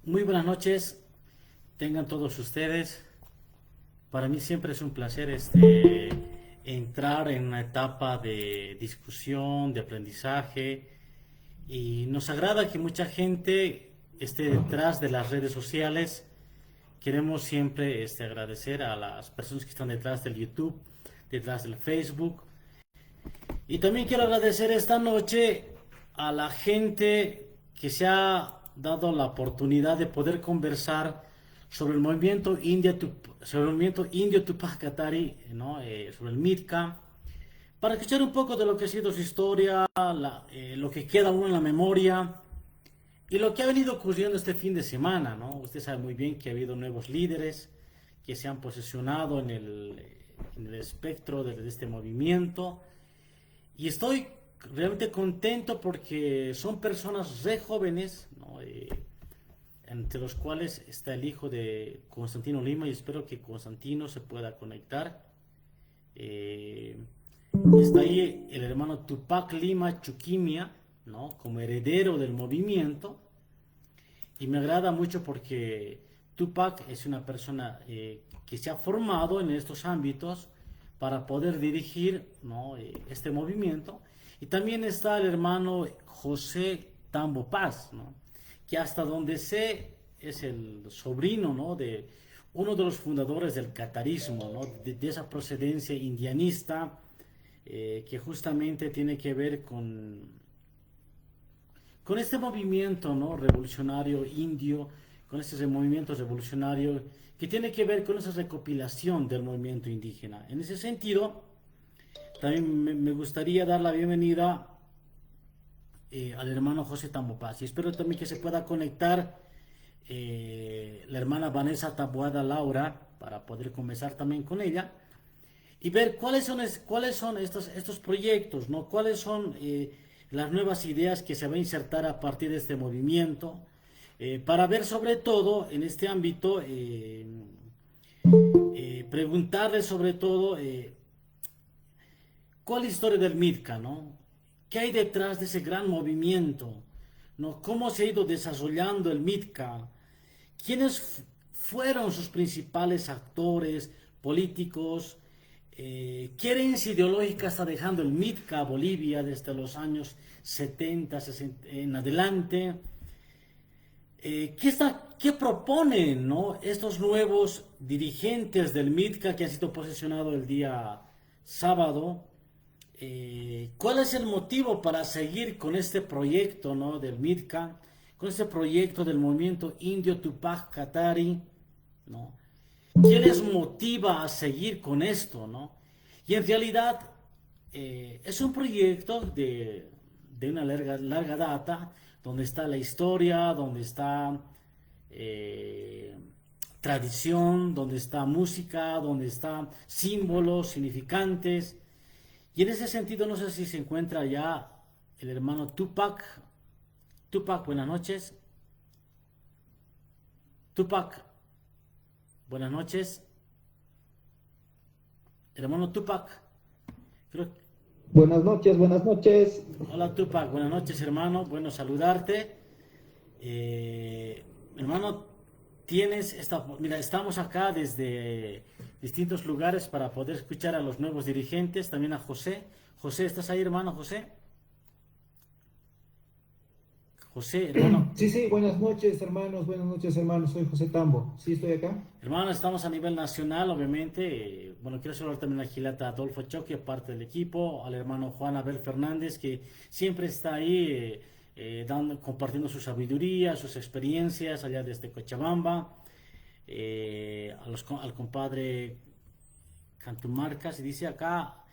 Muy buenas noches, tengan todos ustedes. Para mí siempre es un placer entrar en una etapa de discusión, de aprendizaje, y nos agrada que mucha gente esté detrás de las redes sociales. Queremos siempre agradecer a las personas que están detrás del YouTube, detrás del Facebook. Y también quiero agradecer esta noche a la gente que se ha dado la oportunidad de poder conversar sobre el movimiento sobre el movimiento indio Tupac Katari, ¿no? Sobre el MITCA, para escuchar un poco de lo que ha sido su historia, lo que queda aún en la memoria y lo que ha venido ocurriendo este fin de semana, ¿no? Usted sabe muy bien que ha habido nuevos líderes que se han posicionado en el espectro de este movimiento. Y estoy realmente contento porque son personas re jóvenes, ¿no? Entre los cuales está el hijo de Constantino Lima y espero que Constantino se pueda conectar. Eh, Está ahí el hermano Tupac Lima Chuquimia, ¿no? Como heredero del movimiento. Y me agrada mucho porque Tupac es una persona que se ha formado en estos ámbitos para poder dirigir, ¿no? Este movimiento. Y también está el hermano José Tambo Paz, ¿no? Que hasta donde sé es el sobrino, ¿no? De uno de los fundadores del catarismo, ¿no? De esa procedencia indianista que justamente tiene que ver con este movimiento, ¿no? Revolucionario indio, con este movimiento revolucionario que tiene que ver con esa recopilación del movimiento indígena. En ese sentido, también me gustaría dar la bienvenida al hermano José Tambopaz y espero también que se pueda conectar la hermana Vanessa Taboada Laura para poder conversar también con ella y ver cuáles son estos proyectos, ¿no? Cuáles son las nuevas ideas que se va a insertar a partir de este movimiento, para ver sobre todo en este ámbito, preguntarle sobre todo cuál es la historia del MITCA, ¿no? ¿Qué hay detrás de ese gran movimiento? ¿No? ¿Cómo se ha ido desarrollando el MITCA? ¿Quiénes fueron sus principales actores políticos? ¿Qué herencia ideológica está dejando el MITCA Bolivia desde los años 70, 60 en adelante? ¿Qué proponen, ¿no? Estos nuevos dirigentes del MITCA que han sido posesionados el día sábado? ¿Cuál es el motivo para seguir con este proyecto, ¿no? Del MITCA, con este proyecto del movimiento indio Tupac Katari, ¿no? ¿Qué les motiva a seguir con esto, ¿no? Y en realidad es un proyecto de una larga data, donde está la historia, donde está eh, tradición, donde está música, donde están símbolos significantes. Y en ese sentido, no sé si se encuentra ya el hermano Tupac. Tupac, buenas noches. Tupac, buenas noches. Hermano Tupac, creo. Buenas noches, buenas noches. Hola Tupac, buenas noches hermano, bueno saludarte. Hermano, mira, estamos acá desde distintos lugares para poder escuchar a los nuevos dirigentes, también a José. José, ¿estás ahí hermano José? José, hermano. Sí, sí, buenas noches, hermanos. Soy José Tambo. Sí, estoy acá. Hermano, estamos a nivel nacional, obviamente. Bueno, quiero saludar también a Gilata Adolfo Choque, parte del equipo, al hermano Juan Abel Fernández, que siempre está ahí compartiendo su sabiduría, sus experiencias allá desde Cochabamba. Al compadre Cantumarcas, y dice acá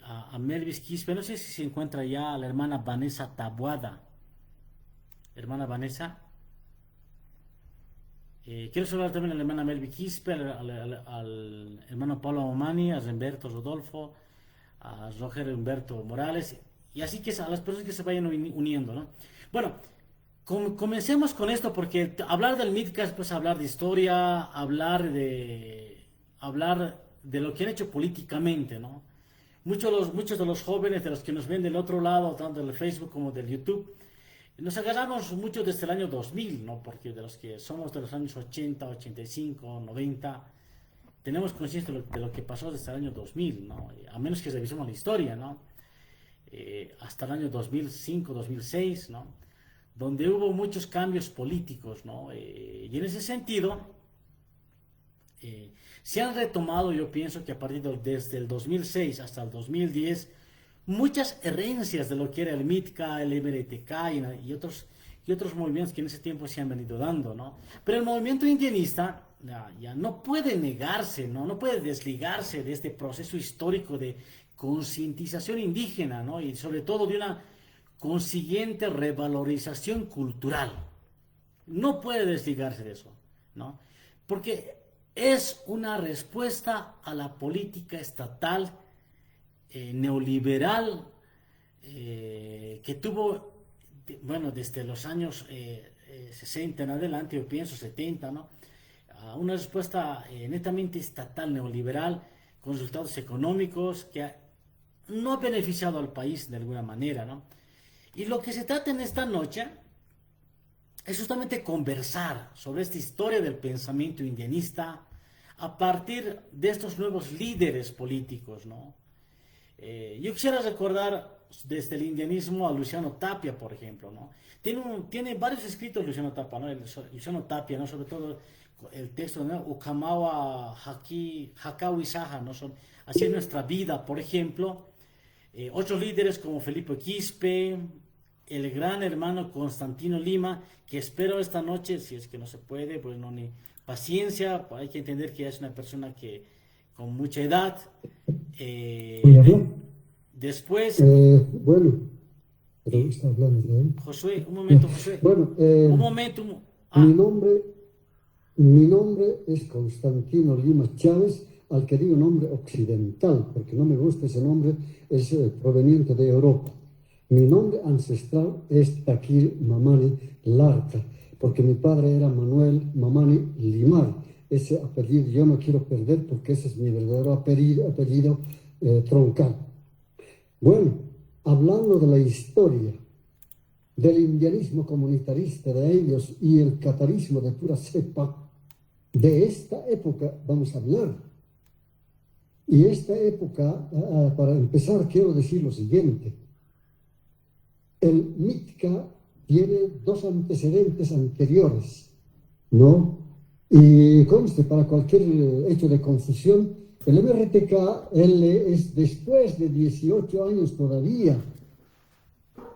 a Melvis Quispe, no sé si se encuentra ya la hermana Vanessa Tabuada. Hermana Vanessa. Quiero saludar también a la hermana Melvi Quispe, al hermano Pablo Omani, a Humberto Rodolfo, a Roger Humberto Morales, y así que a las personas que se vayan uniendo, ¿no? Bueno, comencemos con esto, porque hablar del MITCA es pues hablar de historia, hablar de lo que han hecho políticamente, ¿no? Muchos de los jóvenes, de los que nos ven del otro lado, tanto del Facebook como del YouTube, Nos agarramos mucho desde el año 2000, ¿no? Porque de los que somos de los años 80, 85, 90, tenemos conciencia de lo que pasó desde el año 2000, ¿no? A menos que revisemos la historia, ¿no? Hasta el año 2005, 2006, ¿no? Donde hubo muchos cambios políticos, ¿no? Y en ese sentido, se han retomado, yo pienso que a partir desde el 2006 hasta el 2010, muchas herencias de lo que era el MITCA, el MRTK y otros movimientos que en ese tiempo se han venido dando, ¿no? Pero el movimiento indigenista ya no puede negarse, ¿no? No puede desligarse de este proceso histórico de concientización indígena, ¿no? Y sobre todo de una consiguiente revalorización cultural. No puede desligarse de eso, ¿no? Porque es una respuesta a la política estatal neoliberal que tuvo, bueno, desde los años 60 en adelante, yo pienso 70, ¿no? Una respuesta netamente estatal neoliberal con resultados económicos que no ha beneficiado al país de alguna manera, ¿no? Y lo que se trata en esta noche es justamente conversar sobre esta historia del pensamiento indigenista a partir de estos nuevos líderes políticos, ¿no? Yo quisiera recordar desde el indianismo a Luciano Tapia, por ejemplo, ¿no? Tiene varios escritos Luciano Tapia, ¿no? Luciano Tapia, ¿no? Sobre todo el texto, ¿no? Ukamawa Hakawi Saha, ¿no? Así es nuestra vida, por ejemplo. Otros líderes como Felipe Quispe, el gran hermano Constantino Lima, que espero esta noche, si es que no se puede, pues no, ni paciencia, hay que entender que es una persona que con mucha edad. Después, Bueno, pero está hablando de él. Josué, un momento, Josué. Bueno, Un momento. mi nombre es Constantino Lima Chávez, al que digo nombre occidental, porque no me gusta ese nombre, es proveniente de Europa. Mi nombre ancestral es Taquil Mamani Larta, porque mi padre era Manuel Mamani Limar. Ese apellido yo no quiero perder porque ese es mi verdadero apellido troncal. Bueno, hablando de la historia del indianismo comunitarista de ellos y el catarismo de pura cepa, de esta época vamos a hablar. Y esta época, para empezar, quiero decir lo siguiente. El MITCA tiene dos antecedentes anteriores, ¿no? Y conste, para cualquier hecho de confusión, el MRTK es después de 18 años todavía.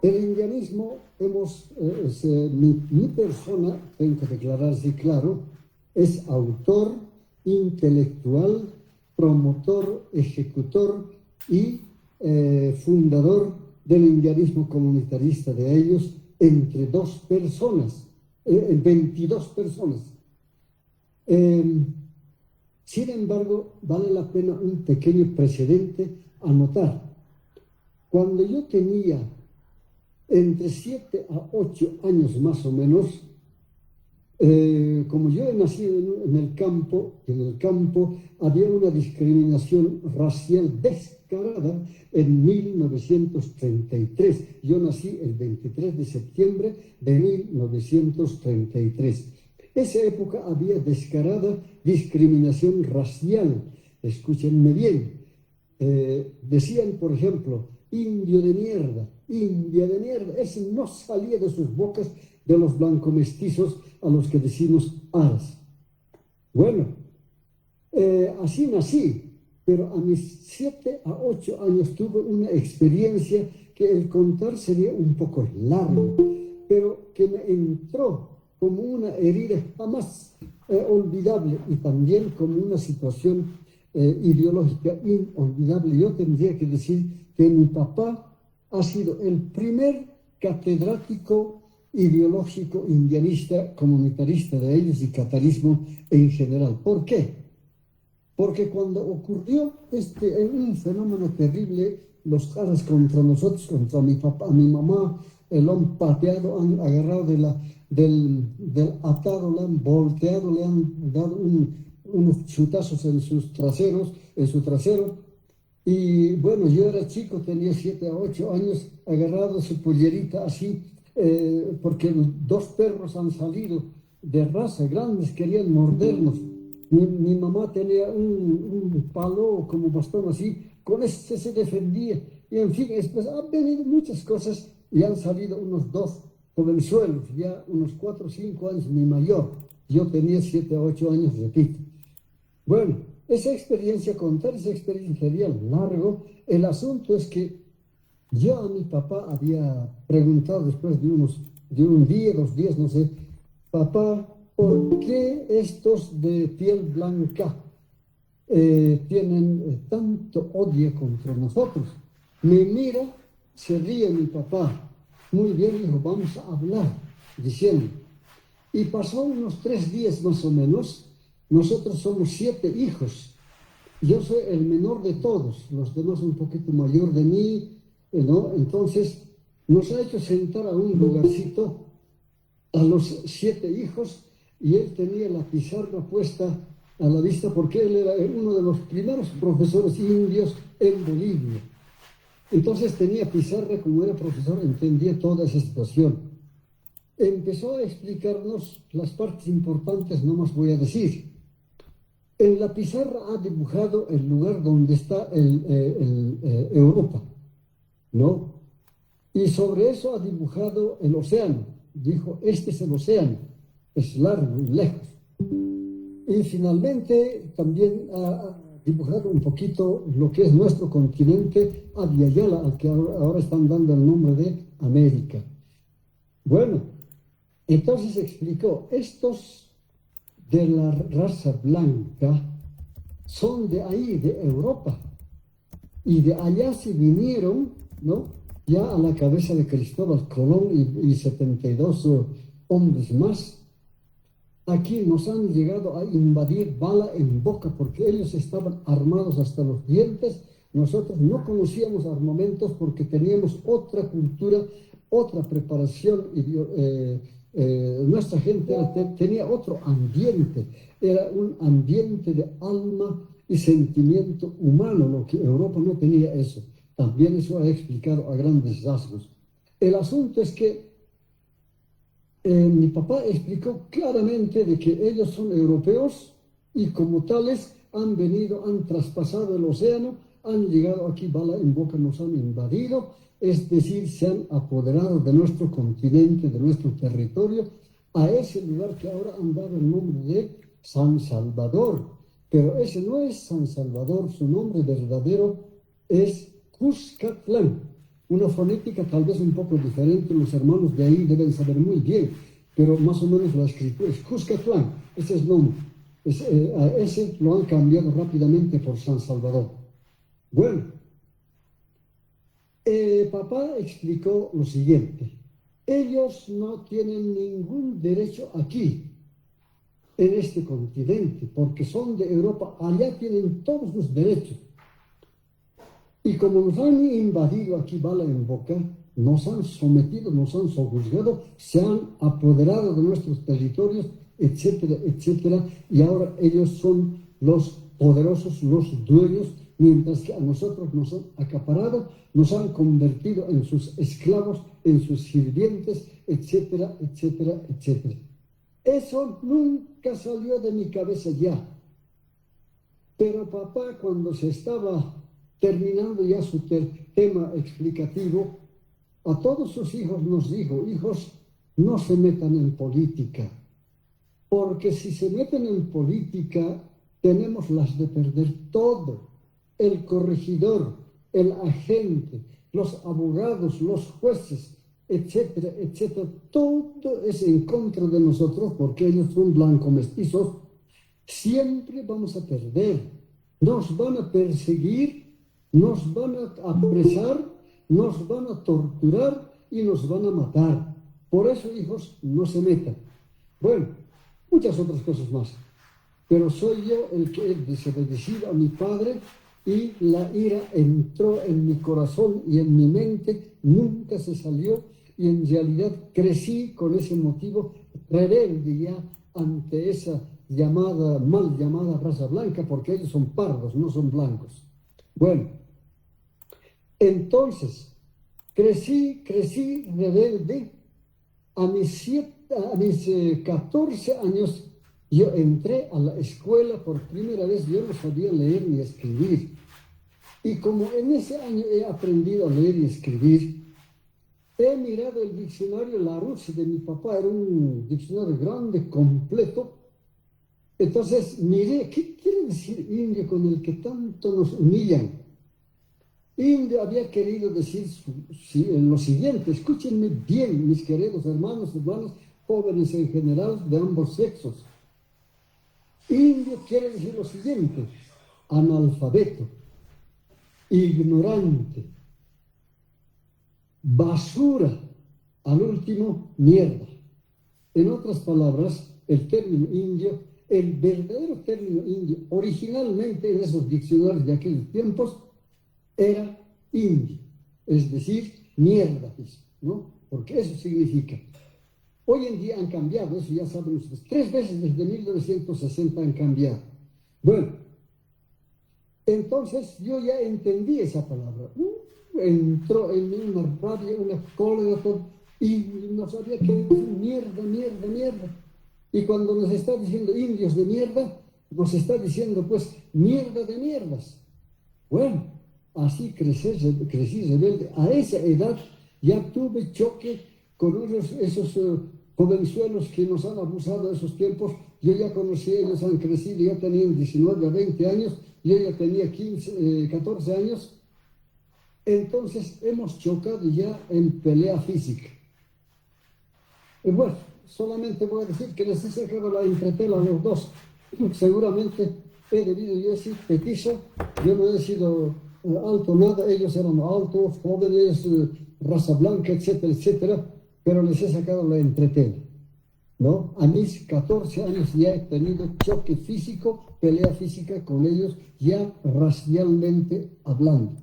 El indianismo, mi persona, tengo que declarar así claro, es autor, intelectual, promotor, ejecutor y fundador del indianismo comunitarista de ellos entre 22 personas. Sin embargo, vale la pena un pequeño precedente anotar. Cuando yo tenía entre 7 a 8 años más o menos, como yo he nacido en el campo había una discriminación racial descarada en 1933. Yo nací el 23 de septiembre de 1933. Esa época había descarada discriminación racial. Escúchenme bien. Decían, por ejemplo, indio de mierda, india de mierda. Ese no salía de sus bocas de los blancomestizos a los que decimos aras. Bueno, así nací, pero a mis 7 a 8 años tuve una experiencia que el contar sería un poco largo, pero que me entró como una herida jamás olvidable y también como una situación ideológica inolvidable. Yo tendría que decir que mi papá ha sido el primer catedrático ideológico indianista, comunitarista de ellos y catarismo en general. ¿Por qué? Porque cuando ocurrió un fenómeno terrible, los aras contra nosotros, contra mi papá, mi mamá, lo han pateado, han agarrado del atado, le han volteado, le han dado unos chutazos en su trasero. Y bueno, yo era chico, tenía 7 a 8 años, agarrado su pollerita así, porque dos perros han salido de raza grandes, querían mordernos. Mi mamá tenía un palo como bastón así, con ese se defendía. Y en fin, después han venido muchas cosas y han salido unos dos jovenzuelos, ya unos 4 o 5 años mi mayor. Yo tenía 7 o 8 años, repito. Bueno, contar esa experiencia sería largo. El asunto es que yo a mi papá había preguntado después de un día, 2 días, no sé, papá, ¿por qué estos de piel blanca tienen tanto odio contra nosotros? Me mira, se ríe mi papá. Muy bien, hijo, vamos a hablar, diciendo. Y pasó unos 3 días más o menos. Nosotros somos 7 hijos. Yo soy el menor de todos, los demás un poquito mayor de mí, ¿no? Entonces nos ha hecho sentar a un lugarcito a los 7 hijos y él tenía la pizarra puesta a la vista porque él era uno de los primeros profesores indios en Bolivia. Entonces tenía pizarra, como era profesor, entendía toda esa situación. Empezó a explicarnos las partes importantes, no más voy a decir. En la pizarra ha dibujado el lugar donde está Europa, ¿no? Y sobre eso ha dibujado el océano. Dijo, este es el océano, es largo y lejos. Y finalmente también ha dibujado un poquito lo que es nuestro continente, Abya-Yala, al que ahora están dando el nombre de América. Bueno, entonces explicó, estos de la raza blanca son de ahí, de Europa, y de allá se vinieron, ¿no? Ya a la cabeza de Cristóbal Colón y 72 hombres más. Aquí nos han llegado a invadir bala en boca porque ellos estaban armados hasta los dientes. Nosotros no conocíamos armamentos porque teníamos otra cultura, otra preparación. Nuestra gente tenía otro ambiente, era un ambiente de alma y sentimiento humano, lo que Europa no tenía eso. También eso ha explicado a grandes rasgos. El asunto es que mi papá explicó claramente de que ellos son europeos y como tales han venido, han traspasado el océano, han llegado aquí, bala en boca, nos han invadido, es decir, se han apoderado de nuestro continente, de nuestro territorio, a ese lugar que ahora han dado el nombre de San Salvador. Pero ese no es San Salvador, su nombre verdadero es Cuscatlán. Una fonética tal vez un poco diferente, los hermanos de ahí deben saber muy bien, pero más o menos la escritura es Cuscatlán, ese es el nombre. A ese lo han cambiado rápidamente por San Salvador. Bueno, papá explicó lo siguiente, ellos no tienen ningún derecho aquí, en este continente, porque son de Europa, allá tienen todos los derechos. Y como nos han invadido aquí bala en boca, nos han sometido, nos han sojuzgado, se han apoderado de nuestros territorios, etcétera, etcétera, y ahora ellos son los poderosos, los dueños, mientras que a nosotros nos han acaparado, nos han convertido en sus esclavos, en sus sirvientes, etcétera, etcétera, etcétera. Eso nunca salió de mi cabeza ya. Pero papá, cuando se estaba terminando ya su tema explicativo, a todos sus hijos nos dijo, hijos, no se metan en política, porque si se meten en política, tenemos las de perder todo. El corregidor, el agente, los abogados, los jueces, etcétera, etcétera, todo es en contra de nosotros porque ellos son blancos mestizos. Siempre vamos a perder, nos van a perseguir, nos van a apresar, nos van a torturar y nos van a matar. Por eso, hijos, no se metan. Bueno, muchas otras cosas más. Pero soy yo el que he desobedecido a mi padre y la ira entró en mi corazón y en mi mente, nunca se salió y en realidad crecí con ese motivo rebelde ya ante esa mal llamada raza blanca, porque ellos son pardos, no son blancos. Bueno, entonces, crecí rebelde A mis 14 años yo entré a la escuela por primera vez, yo no sabía leer ni escribir. Y como en ese año he aprendido a leer y escribir, he mirado el diccionario Larousse de mi papá, era un diccionario grande, completo. Entonces miré, ¿qué quiere decir indio con el que tanto nos humillan? Indio había querido decir lo siguiente, escúchenme bien, mis queridos hermanos, hermanas, jóvenes en general de ambos sexos. Indio quiere decir lo siguiente, analfabeto, ignorante, basura, al último, mierda. En otras palabras, el término indio, el verdadero término indio, originalmente en esos diccionarios de aquellos tiempos, era indio, es decir, mierda, ¿no? Porque eso significa. Hoy en día han cambiado, eso ya saben ustedes, 3 veces desde 1960 han cambiado. Bueno, entonces yo ya entendí esa palabra. Entró en mí una rabia, una cólera, y no sabía qué decir, mierda, mierda, mierda. Y cuando nos está diciendo indios de mierda, nos está diciendo pues mierda de mierdas. Bueno, así crecí rebelde. A esa edad ya tuve choque con esos jovenzuelos que nos han abusado de esos tiempos. Yo ya conocí, ellos han crecido, ya tenían 19 a 20 años, yo ya tenía 14 años. Entonces hemos chocado ya en pelea física. Y bueno, solamente voy a decir que les he sacado la entretela a los dos. Seguramente he debido yo ser petizo, yo no he sido alto nada, ellos eran altos, jóvenes, raza blanca, etcétera, etcétera, pero les he sacado la entretela, ¿no? A mis 14 años ya he tenido choque físico, pelea física con ellos, ya racialmente hablando.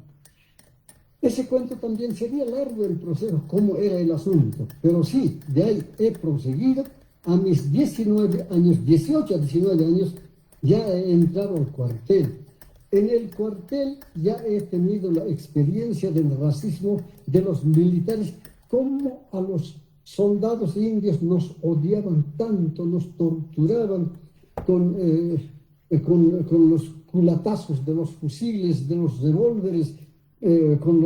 Ese cuento también sería largo el proceso, cómo era el asunto, pero sí, de ahí he proseguido. A mis 19 años, 18 a 19 años, ya he entrado al cuartel. En el cuartel ya he tenido la experiencia del racismo de los militares, cómo a los soldados indios nos odiaban tanto, nos torturaban con los culatazos de los fusiles, de los revólveres, con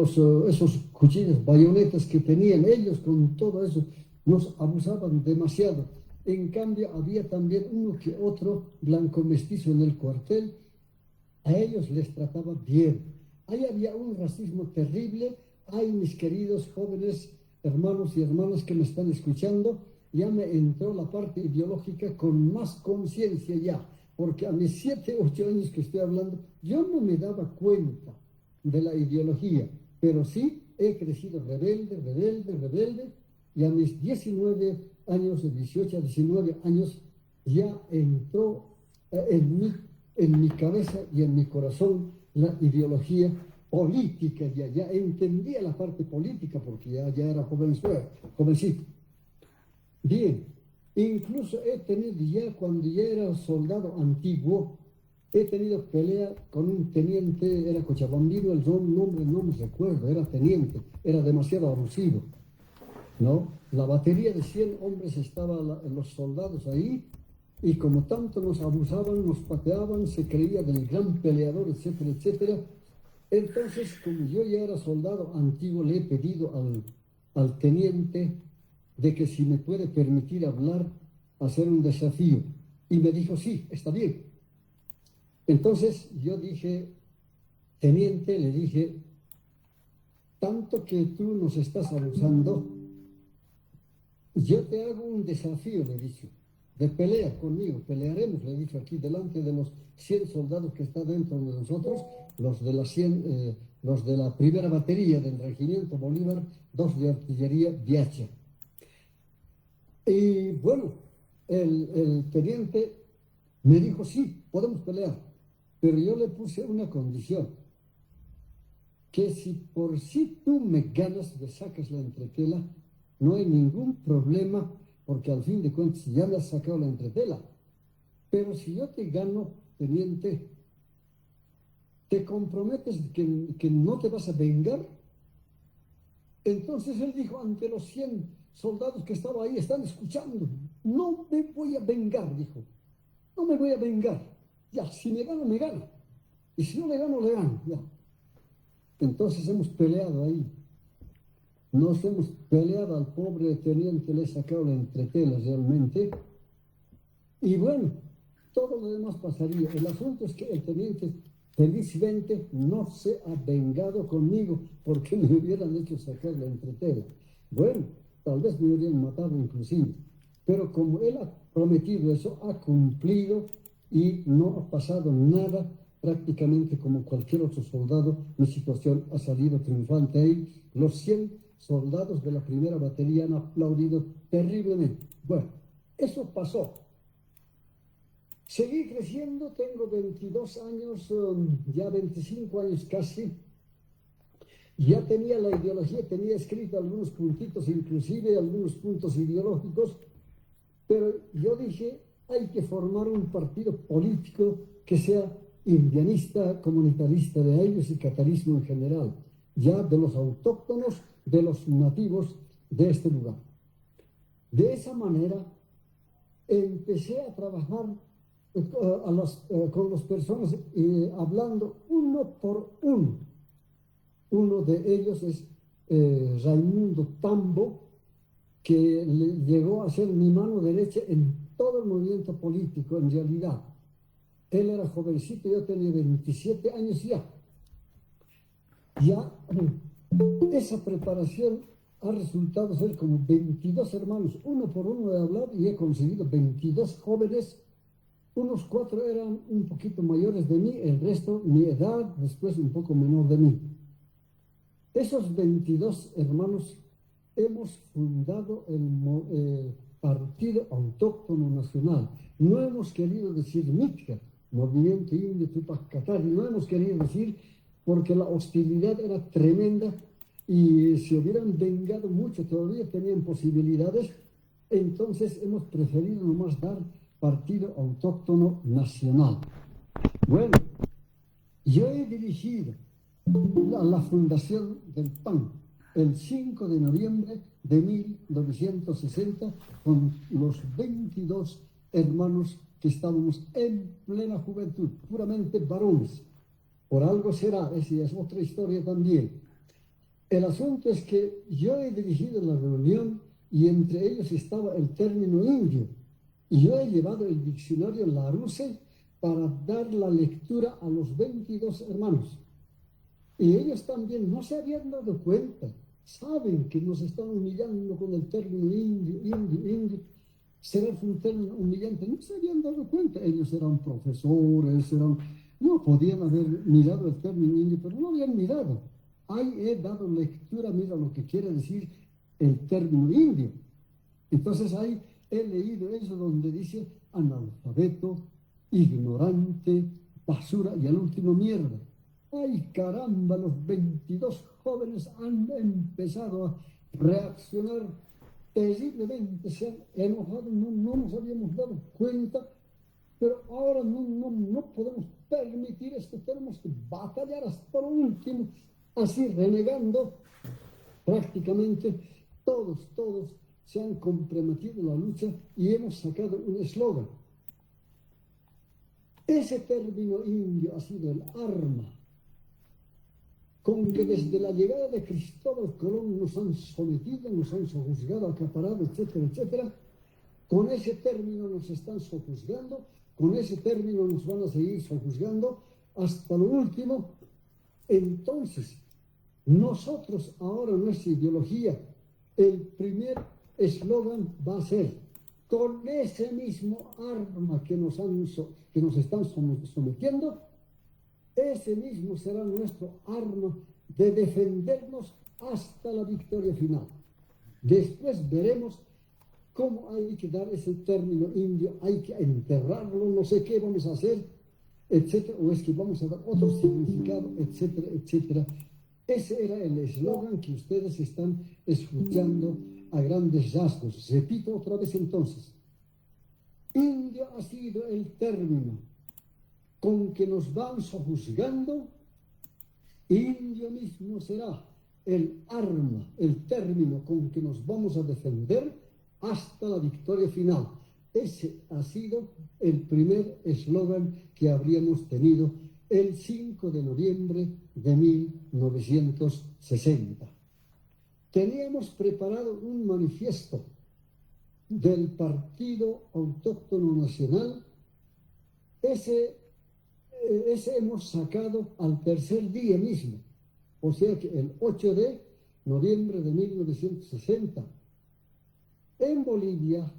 esos cuchillos, bayonetas que tenían ellos, con todo eso, nos abusaban demasiado. En cambio, había también uno que otro blanco mestizo en el cuartel, a ellos les trataba bien. Ahí había un racismo terrible. Ay, mis queridos jóvenes hermanos y hermanas que me están escuchando, ya me entró la parte ideológica con más conciencia ya, porque a mis 7, 8 años que estoy hablando, yo no me daba cuenta de la ideología, pero sí he crecido rebelde, rebelde, rebelde, y a mis 19 años, de 18 a 19 años, ya entró en mi cabeza y en mi corazón la ideología política, ya entendía la parte política, porque ya era jovencito. Bien, incluso he tenido ya, cuando ya era soldado antiguo, he tenido pelea con un teniente, era cochabambino, el nombre no me recuerdo, era teniente, era demasiado abusivo, ¿no? La batería de 100 hombres estaban los soldados ahí, y como tanto nos abusaban, nos pateaban, se creía del gran peleador, etcétera, etcétera. Entonces, como yo ya era soldado antiguo, le he pedido al teniente de que si me puede permitir hablar, hacer un desafío. Y me dijo, sí, está bien. Entonces yo dije, teniente, le dije, tanto que tú nos estás abusando, yo te hago un desafío, le dije, de pelea conmigo, pelearemos, le dije aquí, delante de los 100 soldados que están dentro de nosotros, los de los de la primera batería del Regimiento Bolívar, 2 de artillería Viacha. Y bueno, el teniente me dijo, sí, podemos pelear, pero yo le puse una condición, que si por sí tú me ganas, me sacas la entretela, no hay ningún problema, porque al fin de cuentas ya me has sacado la entretela. Pero si yo te gano, teniente, ¿te comprometes que no te vas a vengar? Entonces él dijo ante los 100 soldados que estaban ahí, están escuchando, no me voy a vengar, dijo, no me voy a vengar. Ya, si me gano, me gano. Y si no le gano, le gano. Ya. Entonces hemos peleado ahí. Nos hemos peleado al pobre teniente, le he sacado la entretela realmente. Y bueno, todo lo demás pasaría. El asunto es que el teniente felizmente no se ha vengado conmigo porque me hubieran hecho sacar la entretela. Bueno, tal vez me hubieran matado inclusive. Pero como él ha prometido eso, ha cumplido y no ha pasado nada, prácticamente como cualquier otro soldado, mi situación ha salido triunfante ahí. Los 100 soldados de la primera batería han aplaudido terriblemente. Bueno, eso pasó. Seguí creciendo, tengo 22 años, ya 25 años casi. Ya tenía la ideología, tenía escrito algunos puntitos, inclusive algunos puntos ideológicos, pero yo dije, hay que formar un partido político que sea indianista, comunitarista de ellos y catarismo en general, ya de los autóctonos, de los nativos de este lugar. De esa manera empecé a trabajar con las personas hablando uno por uno. Uno de ellos es Raimundo Tambo, que llegó a ser mi mano derecha en todo el movimiento político, en realidad. Él era jovencito, yo tenía 27 años ya. Ya esa preparación ha resultado ser como 22 hermanos, uno por uno he hablado y he conseguido 22 jóvenes. Unos 4 eran un poquito mayores de mí, el resto mi edad, después un poco menor de mí. Esos 22 hermanos hemos fundado el Partido Autóctono Nacional. No hemos querido decir MITCA, Movimiento Indio Tupac Katari, no hemos querido decir porque la hostilidad era tremenda y si hubieran vengado mucho todavía tenían posibilidades. Entonces hemos preferido nomás dar Partido Autóctono Nacional. Bueno, yo he dirigido la fundación del PAN el 5 de noviembre de 1960 con los 22 hermanos que estábamos en plena juventud, puramente varones. Por algo será, esa es otra historia también. El asunto es que yo he dirigido la reunión y entre ellos estaba el término indio. Y yo he llevado el diccionario Larousse para dar la lectura a los 22 hermanos. Y ellos también no se habían dado cuenta. Saben que nos están humillando con el término indio. Será un término humillante. No se habían dado cuenta. Ellos eran profesores, no podían haber mirado el término indio, pero no habían mirado. Ahí he dado lectura, mira lo que quiere decir el término indio. Entonces ahí he leído eso donde dice analfabeto, ignorante, basura y al último mierda. ¡Ay, caramba! Los 22 jóvenes han empezado a reaccionar terriblemente, se han enojado, no nos habíamos dado cuenta, pero ahora no podemos permitir esto, tenemos que batallar hasta lo último, así renegando prácticamente todos se han comprometido en la lucha y hemos sacado un eslogan. Ese término indio ha sido el arma con que desde la llegada de Cristóbal Colón nos han sometido, nos han sojuzgado, acaparado, etcétera, etcétera. Con ese término nos están sojuzgando, con ese término nos van a seguir sojuzgando hasta lo último. Entonces, nosotros ahora, nuestra ideología, el primer eslogan va a ser, con ese mismo arma que nos están sometiendo, ese mismo será nuestro arma de defendernos hasta la victoria final. Después veremos cómo hay que dar ese término indio, hay que enterrarlo, no sé qué vamos a hacer, etcétera, o es que vamos a dar otro significado, etcétera, etcétera. Ese era el eslogan que ustedes están escuchando a grandes rasgos. Repito otra vez entonces. Indio ha sido el término con que nos van sojuzgando, indio mismo será el arma, el término con que nos vamos a defender hasta la victoria final. Ese ha sido el primer eslogan que habríamos tenido el 5 de noviembre de 1960. Teníamos preparado un manifiesto del Partido Autóctono Nacional. Ese hemos sacado al tercer día mismo, o sea que el 8 de noviembre de 1960. En Bolivia,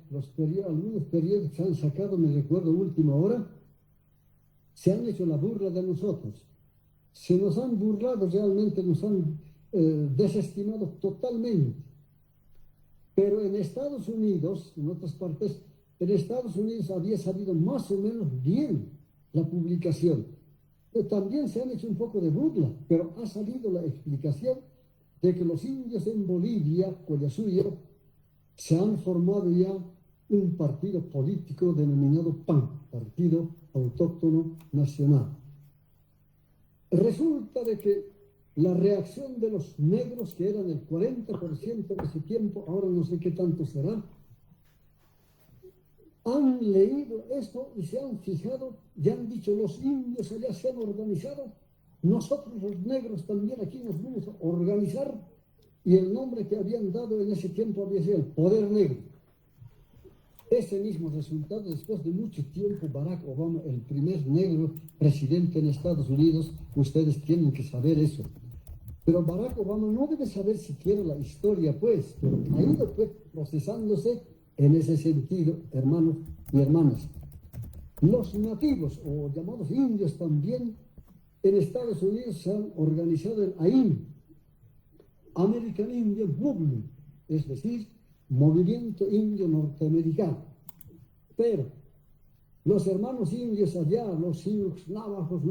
algunos periódicos que han sacado, me recuerdo, última hora, se han hecho la burla de nosotros. Se nos han burlado realmente, nos han desestimado totalmente. Pero en Estados Unidos, en otras partes, en Estados Unidos había salido más o menos bien la publicación. También se han hecho un poco de burla, pero ha salido la explicación de que los indios en Bolivia, Collasuyo, se han formado ya un partido político denominado PAN, Partido Autóctono Nacional. Resulta de que la reacción de los negros, que eran el 40% de ese tiempo, ahora no sé qué tanto será, han leído esto y se han fijado y han dicho: los indios allá se han organizado, nosotros los negros también aquí nos vamos a organizar. Y el nombre que habían dado en ese tiempo había sido el Poder Negro. Ese mismo resultado, después de mucho tiempo, Barack Obama, el primer negro presidente en Estados Unidos, ustedes tienen que saber eso. Pero Barack Obama no debe saber siquiera la historia, pues, pero ha ido pues procesándose en ese sentido, hermanos y hermanas. Los nativos, o llamados indios también, en Estados Unidos se han organizado en AIM, American Indian Movement, es decir, Movimiento Indio Norteamericano. Pero los hermanos indios allá, los Sioux, Navajos,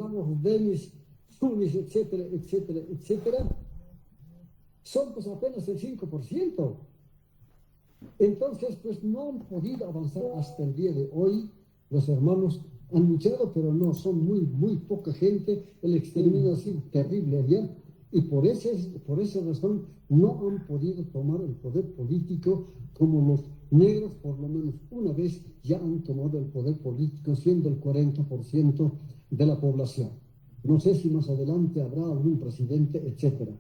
Denis, Sumis, etcétera, etcétera, etcétera, son pues apenas el 5%. Entonces, pues no han podido avanzar hasta el día de hoy. Los hermanos han luchado, pero no, son muy poca gente. El exterminio ha sido terrible allá. Y por esa razón no han podido tomar el poder político como los negros, por lo menos una vez ya han tomado el poder político, siendo el 40% de la población. No sé si más adelante habrá algún presidente, etcétera.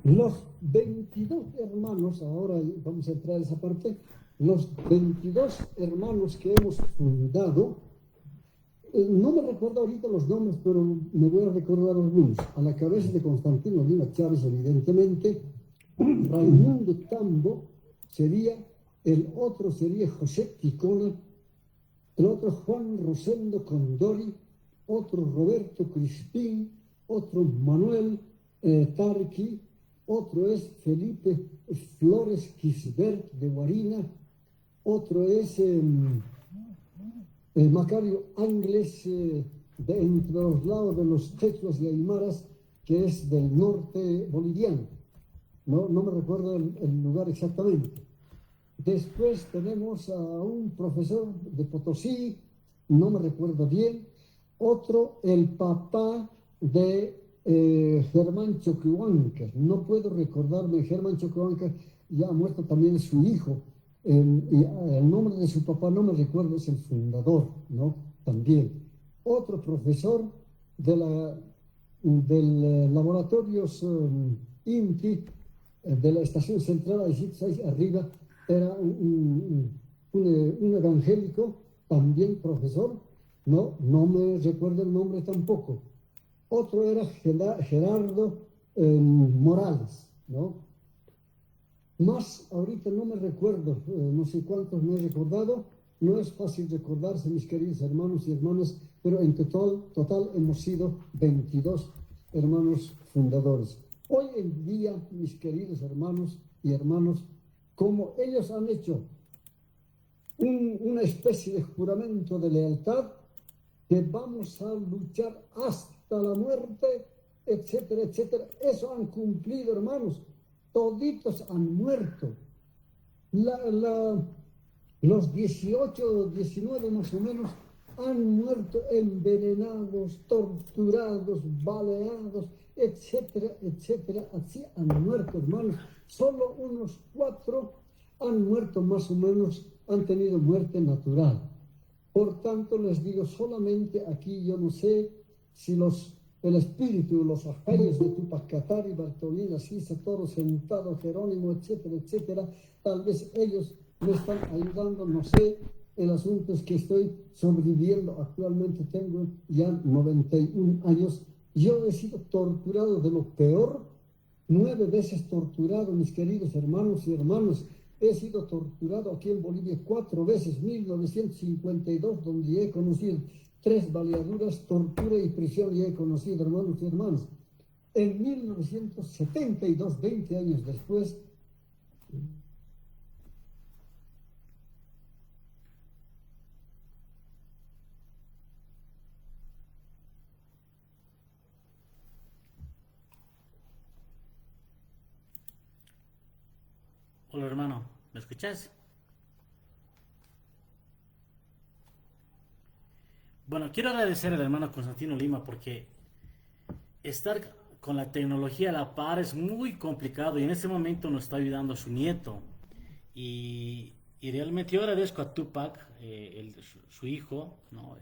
Los 22 hermanos, ahora vamos a entrar a esa parte, los 22 hermanos que hemos fundado, no me recuerdo ahorita los nombres, pero me voy a recordar algunos. A la cabeza de Constantino Lima Chávez, evidentemente, Raimundo Tambo sería, el otro sería José Ticona, el otro Juan Rosendo Condori, otro Roberto Crispín, otro Manuel Tarqui, otro es Felipe Flores Quisbert de Guarina, otro es Macario Ángeles de entre los lados de los quechuas y aymaras, que es del norte boliviano. No me recuerdo el lugar exactamente. Después tenemos a un profesor de Potosí, no me recuerdo bien. Otro, el papá de Germán Choquehuanca, no puedo recordarme. Germán Choquehuanca ya ha muerto, también su hijo, y el nombre de su papá no me recuerdo, es el fundador, ¿no? También otro profesor del laboratorios INTI, de la estación central, ahí arriba, era un evangélico, también profesor, no me recuerdo el nombre tampoco. Otro era Gerardo Morales, ¿no? Más ahorita no me recuerdo, no sé cuántos me he recordado. No es fácil recordarse, mis queridos hermanos y hermanas, pero en total hemos sido 22 hermanos fundadores. Hoy en día, mis queridos hermanos y hermanas, como ellos han hecho una especie de juramento de lealtad, que vamos a luchar hasta la muerte, etcétera, etcétera. Eso han cumplido, hermanos. Toditos han muerto. Los 18 o 19 más o menos han muerto envenenados, torturados, baleados, etcétera, etcétera. Así han muerto, hermanos. Solo unos 4 han muerto más o menos, han tenido muerte natural. Por tanto, les digo, solamente aquí yo no sé si el espíritu, los arcayos de Tupac Katari, Bartolina, Sisa, Toro Sentado, Jerónimo, etcétera, etcétera, tal vez ellos me están ayudando, no sé. El asunto es que estoy sobreviviendo, actualmente tengo ya 91 años. Yo he sido torturado de lo peor, 9 veces torturado, mis queridos hermanos y hermanas. He sido torturado aquí en Bolivia 4 veces, 1952, donde he conocido 3 baleaduras, tortura y prisión, y he conocido, hermanos y hermanas. En 1972, 20 años después, Hola hermano, ¿me escuchas? Bueno, quiero agradecer al hermano Constantino Lima porque estar con la tecnología a la par es muy complicado y en este momento nos está ayudando su nieto. Y realmente yo agradezco a Tupac, su hijo, ¿no?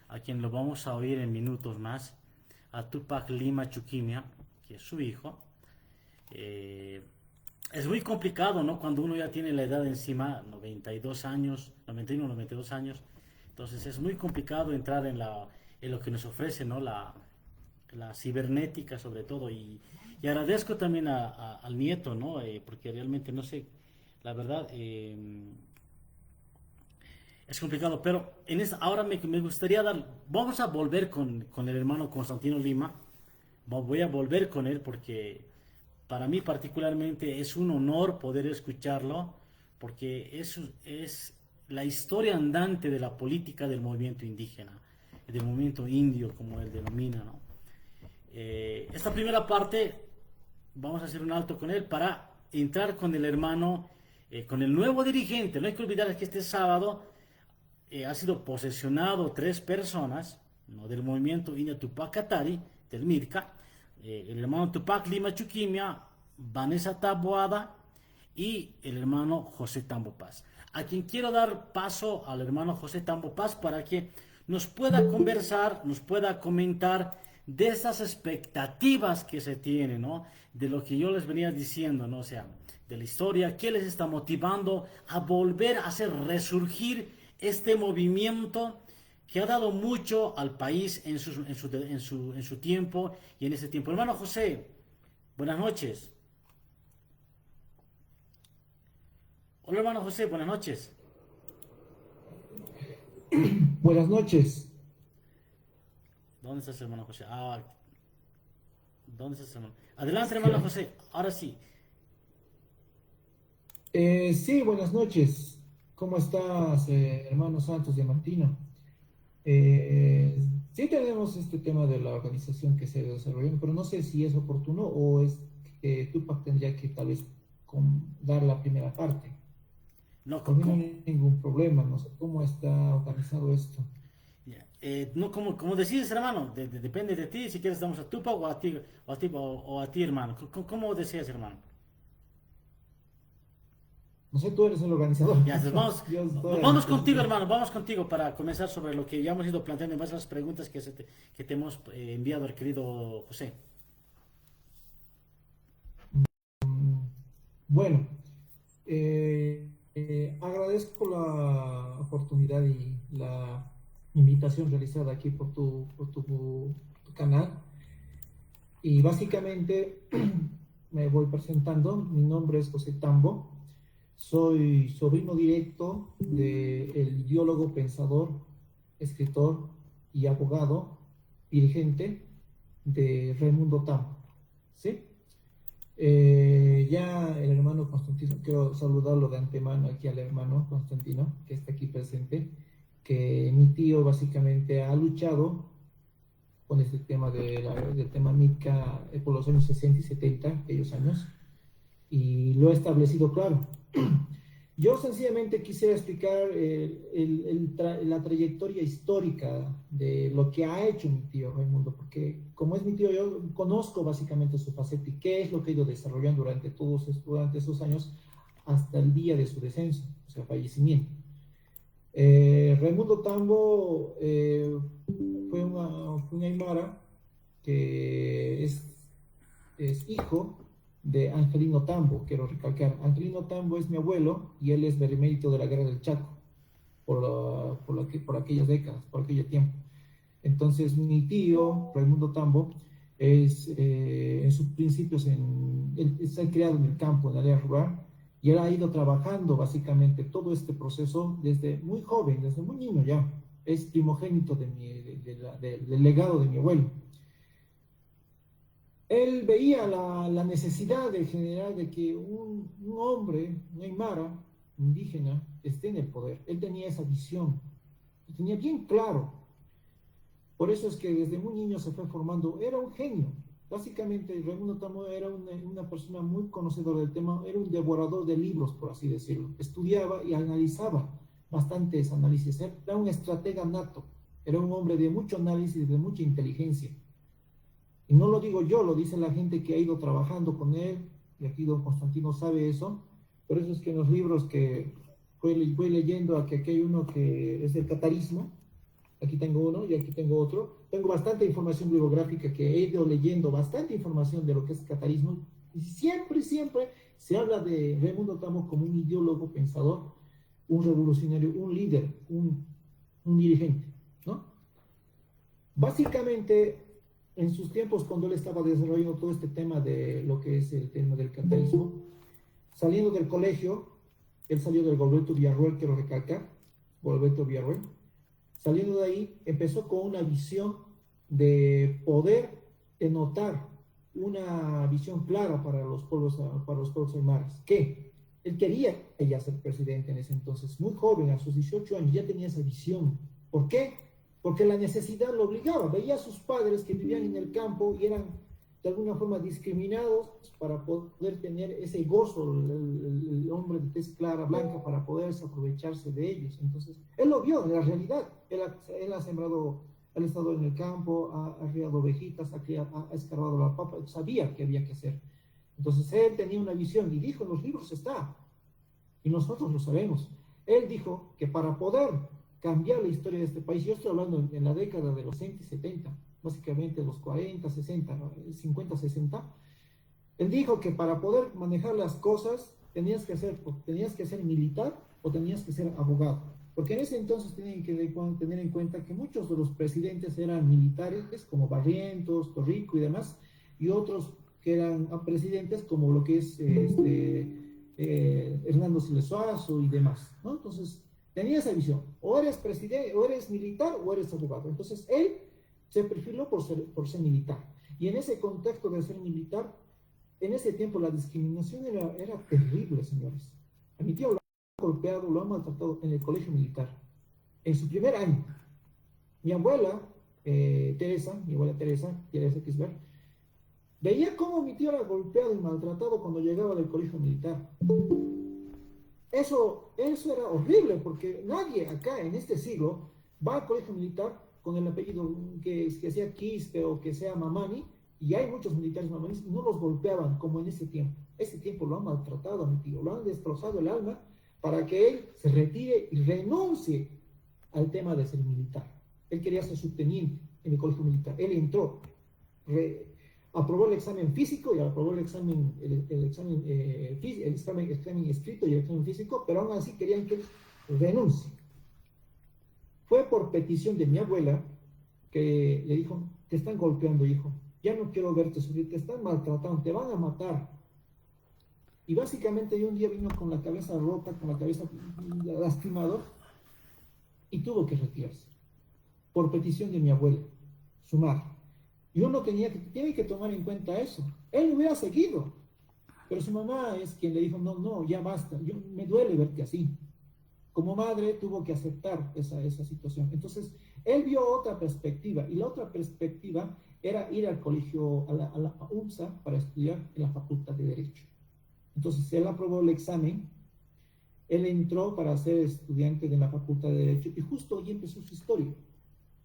A quien lo vamos a oír en minutos más, a Tupac Lima Chuquimia, que es su hijo. Eh, es muy complicado, ¿no? Cuando uno ya tiene la edad encima, 92 años, 91, 92 años, entonces es muy complicado entrar en lo que nos ofrece, ¿no? La cibernética sobre todo. Y agradezco también al nieto, ¿no? Porque realmente no sé, la verdad, es complicado, pero ahora me gustaría vamos a volver con el hermano Constantino Lima. Voy a volver con él porque para mí particularmente es un honor poder escucharlo, porque es la historia andante de la política del movimiento indígena, del movimiento indio, como él denomina, ¿no? Esta primera parte vamos a hacer un alto con él para entrar con el hermano, con el nuevo dirigente. No hay que olvidar que este sábado ha sido posesionado 3 personas, ¿no? Del movimiento India Tupac Katari, del MIRCA, el hermano Tupac Lima Chuquimia, Vanessa Taboada y el hermano José Tambo Paz. A quien quiero dar paso al hermano José Tambo Paz para que nos pueda conversar, nos pueda comentar de esas expectativas que se tienen, ¿no? De lo que yo les venía diciendo, ¿no? O sea, de la historia, qué les está motivando a volver a hacer resurgir este movimiento que ha dado mucho al país en su tiempo y en ese tiempo. Hermano José, buenas noches. Hola hermano José, buenas noches. Buenas noches. ¿Dónde estás hermano José? ¿Dónde estás hermano? Adelante hermano José, ahora sí. Sí, buenas noches. ¿Cómo estás, hermano Santos de Martino? Eh, sí tenemos este tema de la organización que se desarrolló, pero no sé si es oportuno o es que Tupac tendría que tal vez dar la primera parte. No, Por mí no hay ningún problema, no sé cómo está organizado esto. no, como decides, hermano, depende de ti, si quieres damos a Tupac o a ti, o a ti, hermano. ¿Cómo deseas, hermano? No sé, tú eres el organizador. Ya, entonces Yo estoy a vamos contigo, disposición. hermano, vamos contigo para comenzar sobre lo que ya hemos ido planteando en base a las preguntas que te hemos enviado el querido José. Bueno, agradezco la oportunidad y la invitación realizada aquí por tu canal. Y básicamente me voy presentando. Mi nombre es José Tambo. Soy sobrino directo del ideólogo, pensador, escritor y abogado, dirigente de Raimundo Tambo. ¿Sí? Ya el hermano Constantino, quiero saludarlo de antemano aquí al hermano Constantino, que está aquí presente, que mi tío básicamente ha luchado con este tema del tema MICA por los años 60 y 70, aquellos años, y lo ha establecido claro. Yo sencillamente quisiera explicar la trayectoria histórica de lo que ha hecho mi tío Raimundo, porque como es mi tío, yo conozco básicamente su faceta y qué es lo que ha ido desarrollando durante esos años hasta el día de su descenso, o sea, fallecimiento. Raimundo Tambo fue un aymara que es hijo de Angelino Tambo, quiero recalcar. Angelino Tambo es mi abuelo y él es benemérito de la Guerra del Chaco por aquellas décadas, por aquel tiempo. Entonces, mi tío, Raimundo Tambo, en sus principios, él se ha criado en el campo, en la área rural, y él ha ido trabajando básicamente todo este proceso desde muy joven, desde muy niño ya. Es primogénito del legado de mi abuelo. Él veía la necesidad de generar de que un hombre, un aymara, indígena, esté en el poder. Él tenía esa visión, y tenía bien claro. Por eso es que desde muy niño se fue formando, era un genio. Básicamente, Raimundo Tambo era una persona muy conocedora del tema, era un devorador de libros, por así decirlo. Estudiaba y analizaba bastantes análisis. Era un estratega nato, era un hombre de mucho análisis, de mucha inteligencia. Y no lo digo yo, lo dice la gente que ha ido trabajando con él, y aquí don Constantino sabe eso. Por eso es que en los libros que voy leyendo, aquí hay uno que es del catarismo, aquí tengo uno y aquí tengo otro. Tengo bastante información bibliográfica que he ido leyendo, bastante información de lo que es catarismo. Y siempre, siempre se habla de Raimundo Tambo como un ideólogo, pensador, un revolucionario, un líder, un dirigente, ¿no? Básicamente, en sus tiempos, cuando él estaba desarrollando todo este tema de lo que es el tema del catarismo, saliendo del colegio, él salió del Gualberto Villarroel, quiero recalcar, Gualberto Villarroel. Saliendo de ahí, empezó con una visión de poder denotar una visión clara para los pueblos aymaras. ¿Qué? Él quería ya ser presidente en ese entonces, muy joven, a sus 18 años, ya tenía esa visión. ¿Por qué? Porque la necesidad lo obligaba. Veía a sus padres que vivían en el campo y eran de alguna forma discriminados para poder tener ese gozo, el hombre de tez clara, blanca, para poderse aprovecharse de ellos. Entonces, él lo vio en la realidad. Él ha sembrado, él ha estado en el campo, ha criado ovejitas, ha escarbado la papa, sabía qué había que hacer. Entonces, él tenía una visión y dijo, en los libros está, y nosotros lo sabemos. Él dijo que para poder cambiar la historia de este país, yo estoy hablando en la década de los 60 y 70, básicamente los 40, 60, 50, 60, él dijo que para poder manejar las cosas tenías que ser militar o tenías que ser abogado. Porque en ese entonces tienen que tener en cuenta que muchos de los presidentes eran militares, como Barrientos, Torrico y demás, y otros que eran presidentes como lo que es Hernando Siles Suazo y demás, ¿no? Entonces, tenía esa visión, o eres presidente, o eres militar, o eres abogado. Entonces, él se perfiló por ser militar. Y en ese contexto de ser militar, en ese tiempo la discriminación era terrible, señores. A mi tío lo han golpeado, lo han maltratado en el colegio militar, en su primer año. Mi abuela, mi abuela Teresa Kisber, veía cómo mi tío era golpeado y maltratado cuando llegaba del colegio militar. Eso era horrible, porque nadie acá en este siglo va al colegio militar con el apellido que sea Quispe o que sea Mamani, y hay muchos militares mamanis, y no los golpeaban como en ese tiempo. Ese tiempo lo han maltratado a mi tío, lo han destrozado el alma para que él se retire y renuncie al tema de ser militar. Él quería ser subteniente en el colegio militar. Él entró, aprobó el examen físico y aprobó el examen escrito y el examen físico, pero aún así querían que él renuncie. Fue por petición de mi abuela que le dijo, te están golpeando, hijo, ya no quiero verte sufrir, te están maltratando, te van a matar. Y básicamente yo un día vino con la cabeza rota, con la cabeza lastimado, y tuvo que retirarse, por petición de mi abuela, su madre. Y uno tiene que tomar en cuenta eso. Él hubiera seguido, pero su mamá es quien le dijo, no, ya basta, me duele verte así. Como madre tuvo que aceptar esa situación. Entonces, él vio otra perspectiva, y la otra perspectiva era ir al colegio, a la UMSA, para estudiar en la Facultad de Derecho. Entonces, él aprobó el examen él entró para ser estudiante de la Facultad de Derecho y justo allí empezó su historia.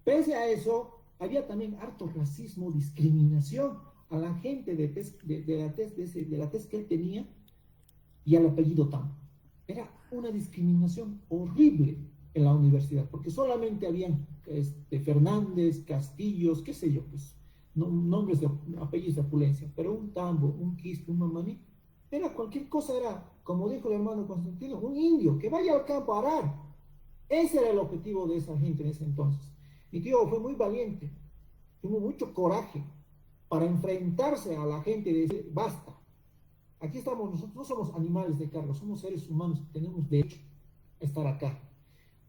Pese a eso, había también harto racismo, discriminación a la gente de la tez que él tenía y al apellido Tam. Era una discriminación horrible en la universidad, porque solamente habían Fernández, Castillos, qué sé yo, pues, nombres de apellidos de opulencia, pero un Tambo, un Quispe, un Mamani, era cualquier cosa, era, como dijo el hermano Constantino, un indio que vaya al campo a arar. Ese era el objetivo de esa gente en ese entonces. Mi tío fue muy valiente, tuvo mucho coraje para enfrentarse a la gente y decir, basta, aquí estamos, nosotros no somos animales de cargo, somos seres humanos, tenemos derecho a estar acá.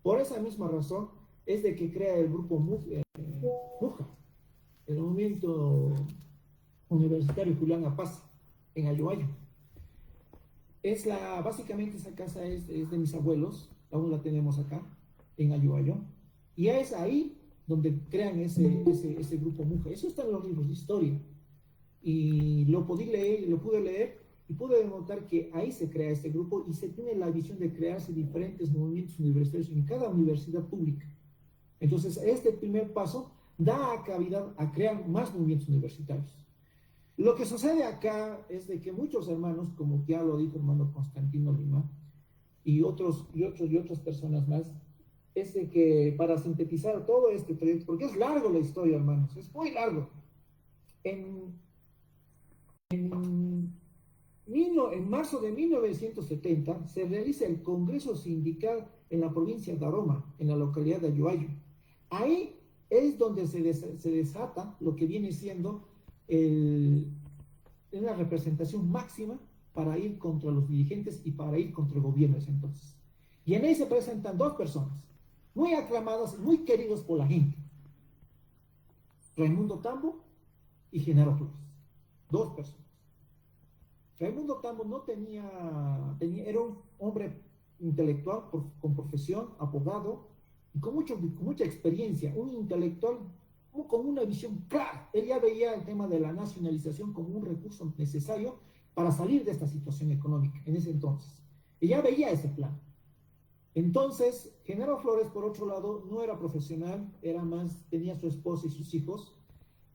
Por esa misma razón es de que crea el grupo MUJA, el movimiento universitario Julián Apaz, en Ayoayo. Básicamente esa casa es de mis abuelos, aún la tenemos acá, en Ayoayo, y es ahí donde crean ese grupo MUJA. Eso está en los libros de historia, y lo pude leer, y pude notar que ahí se crea este grupo y se tiene la visión de crearse diferentes movimientos universitarios en cada universidad pública. Entonces, este primer paso da cavidad a crear más movimientos universitarios. Lo que sucede acá es de que muchos hermanos, como ya lo dijo el hermano Constantino Lima, y otras personas más, es de que para sintetizar todo este proyecto, porque es largo la historia, hermanos, es muy largo. En marzo de 1970 se realiza el Congreso Sindical en la provincia de Aroma, en la localidad de Ayoayo. Ahí es donde se desata lo que viene siendo una representación máxima para ir contra los dirigentes y para ir contra el gobierno de ese entonces. Y en ahí se presentan dos personas, muy aclamadas, muy queridos por la gente. Raimundo Tambo y Genaro Flores. Dos personas. Raimundo Tambo era un hombre intelectual con profesión, abogado, y con mucha experiencia, un intelectual con una visión clara. Él ya veía el tema de la nacionalización como un recurso necesario para salir de esta situación económica en ese entonces. Y ya veía ese plan. Entonces, Genaro Flores, por otro lado, no era profesional, tenía su esposa y sus hijos,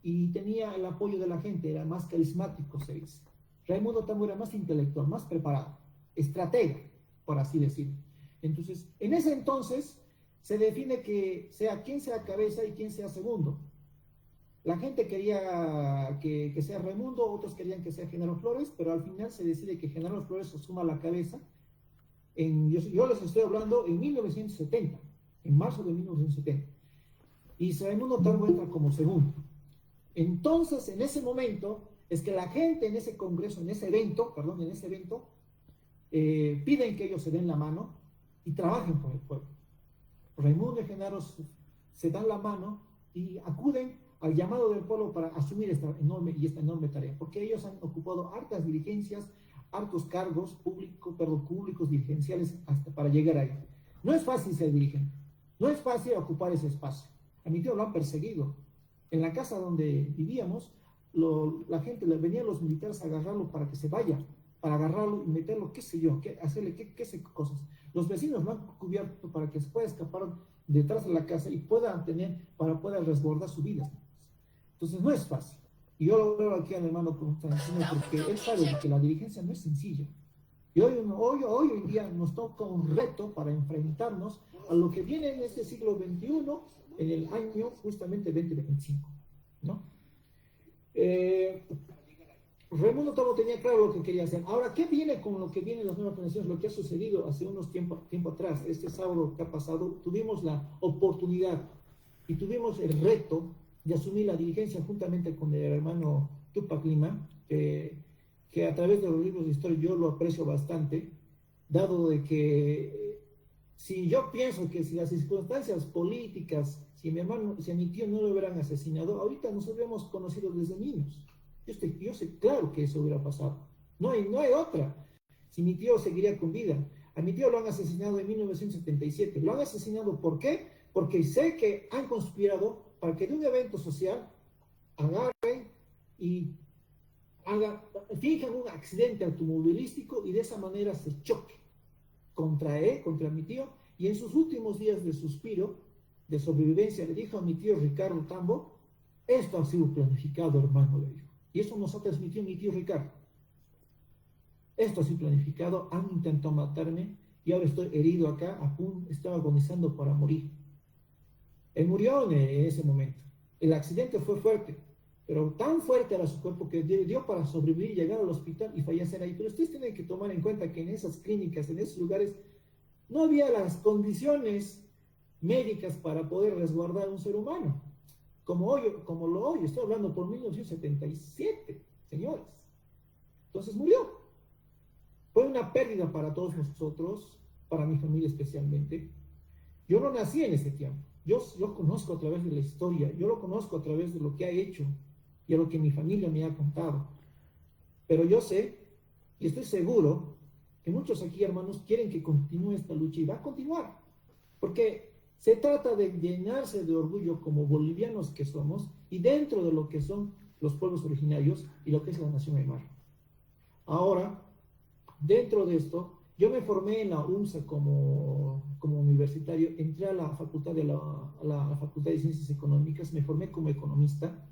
y tenía el apoyo de la gente, era más carismático, se dice. Raimundo Tambo era más intelectual, más preparado, estratega, por así decirlo. Entonces, en ese entonces, se define que sea quien sea cabeza y quien sea segundo. La gente quería que sea Raimundo, otros querían que sea Genaro Flores, pero al final se decide que Genaro Flores asuma la cabeza. Yo les estoy hablando en 1970, en marzo de 1970. Y Raimundo Tambo entra como segundo. Entonces, en ese momento, es que la gente en ese congreso, en ese evento, piden que ellos se den la mano y trabajen por el pueblo. Raimundo y Genaro se dan la mano y acuden al llamado del pueblo para asumir esta enorme tarea, porque ellos han ocupado hartas dirigencias, hartos cargos públicos, dirigenciales, hasta para llegar ahí. No es fácil ser dirigente, no es fácil ocupar ese espacio. A mi tío lo han perseguido. En la casa donde vivíamos, la gente, venían los militares a agarrarlo para que se vaya, para agarrarlo y meterlo, qué sé yo, hacerle qué sé cosas. Los vecinos lo han cubierto para que se pueda escapar detrás de la casa y para poder resguardar su vida. Entonces no es fácil. Y yo lo veo aquí al hermano Constantino porque él sabe que la dirigencia no es sencilla. Y hoy en día nos toca un reto para enfrentarnos a lo que viene en este siglo XXI, en el año justamente 2025, ¿no? Raimundo Tambo tenía claro lo que quería hacer. Ahora, ¿qué viene con lo que viene en las nuevas generaciones? Lo que ha sucedido hace unos tiempo atrás, este sábado que ha pasado, tuvimos la oportunidad y tuvimos el reto de asumir la dirigencia juntamente con el hermano Tupac Lima, que a través de los libros de historia yo lo aprecio bastante, dado de que si yo pienso que si las circunstancias políticas, si a mi tío no lo hubieran asesinado, ahorita nos hubiéramos conocido desde niños. Yo sé claro que eso hubiera pasado. No hay otra. Si mi tío seguiría con vida. A mi tío lo han asesinado en 1977. Lo han asesinado, ¿por qué? Porque sé que han conspirado para que de un evento social agarren y finjan un accidente automovilístico y de esa manera se choque. contra él, contra mi tío, y en sus últimos días de suspiro, de sobrevivencia, le dijo a mi tío Ricardo Tambo, esto ha sido planificado, hermano, le dijo. Y eso nos ha transmitido mi tío Ricardo. Esto ha sido planificado, han intentado matarme, y ahora estoy herido acá, estaba agonizando para morir. Él murió en ese momento. El accidente fue fuerte, pero tan fuerte era su cuerpo que dio para sobrevivir, llegar al hospital y fallecer ahí. Pero ustedes tienen que tomar en cuenta que en esas clínicas, en esos lugares, no había las condiciones médicas para poder resguardar a un ser humano. Como lo hoy, estoy hablando por 1977, señores. Entonces murió. Fue una pérdida para todos nosotros, para mi familia especialmente. Yo no nací en ese tiempo. Yo lo conozco a través de la historia, yo lo conozco a través de lo que ha hecho y a lo que mi familia me ha contado. Pero yo sé y estoy seguro que muchos aquí, hermanos, quieren que continúe esta lucha y va a continuar. Porque se trata de llenarse de orgullo como bolivianos que somos y dentro de lo que son los pueblos originarios y lo que es la nación aymara. Ahora, dentro de esto, yo me formé en la UNSA como universitario, entré a la facultad la Facultad de Ciencias Económicas, me formé como economista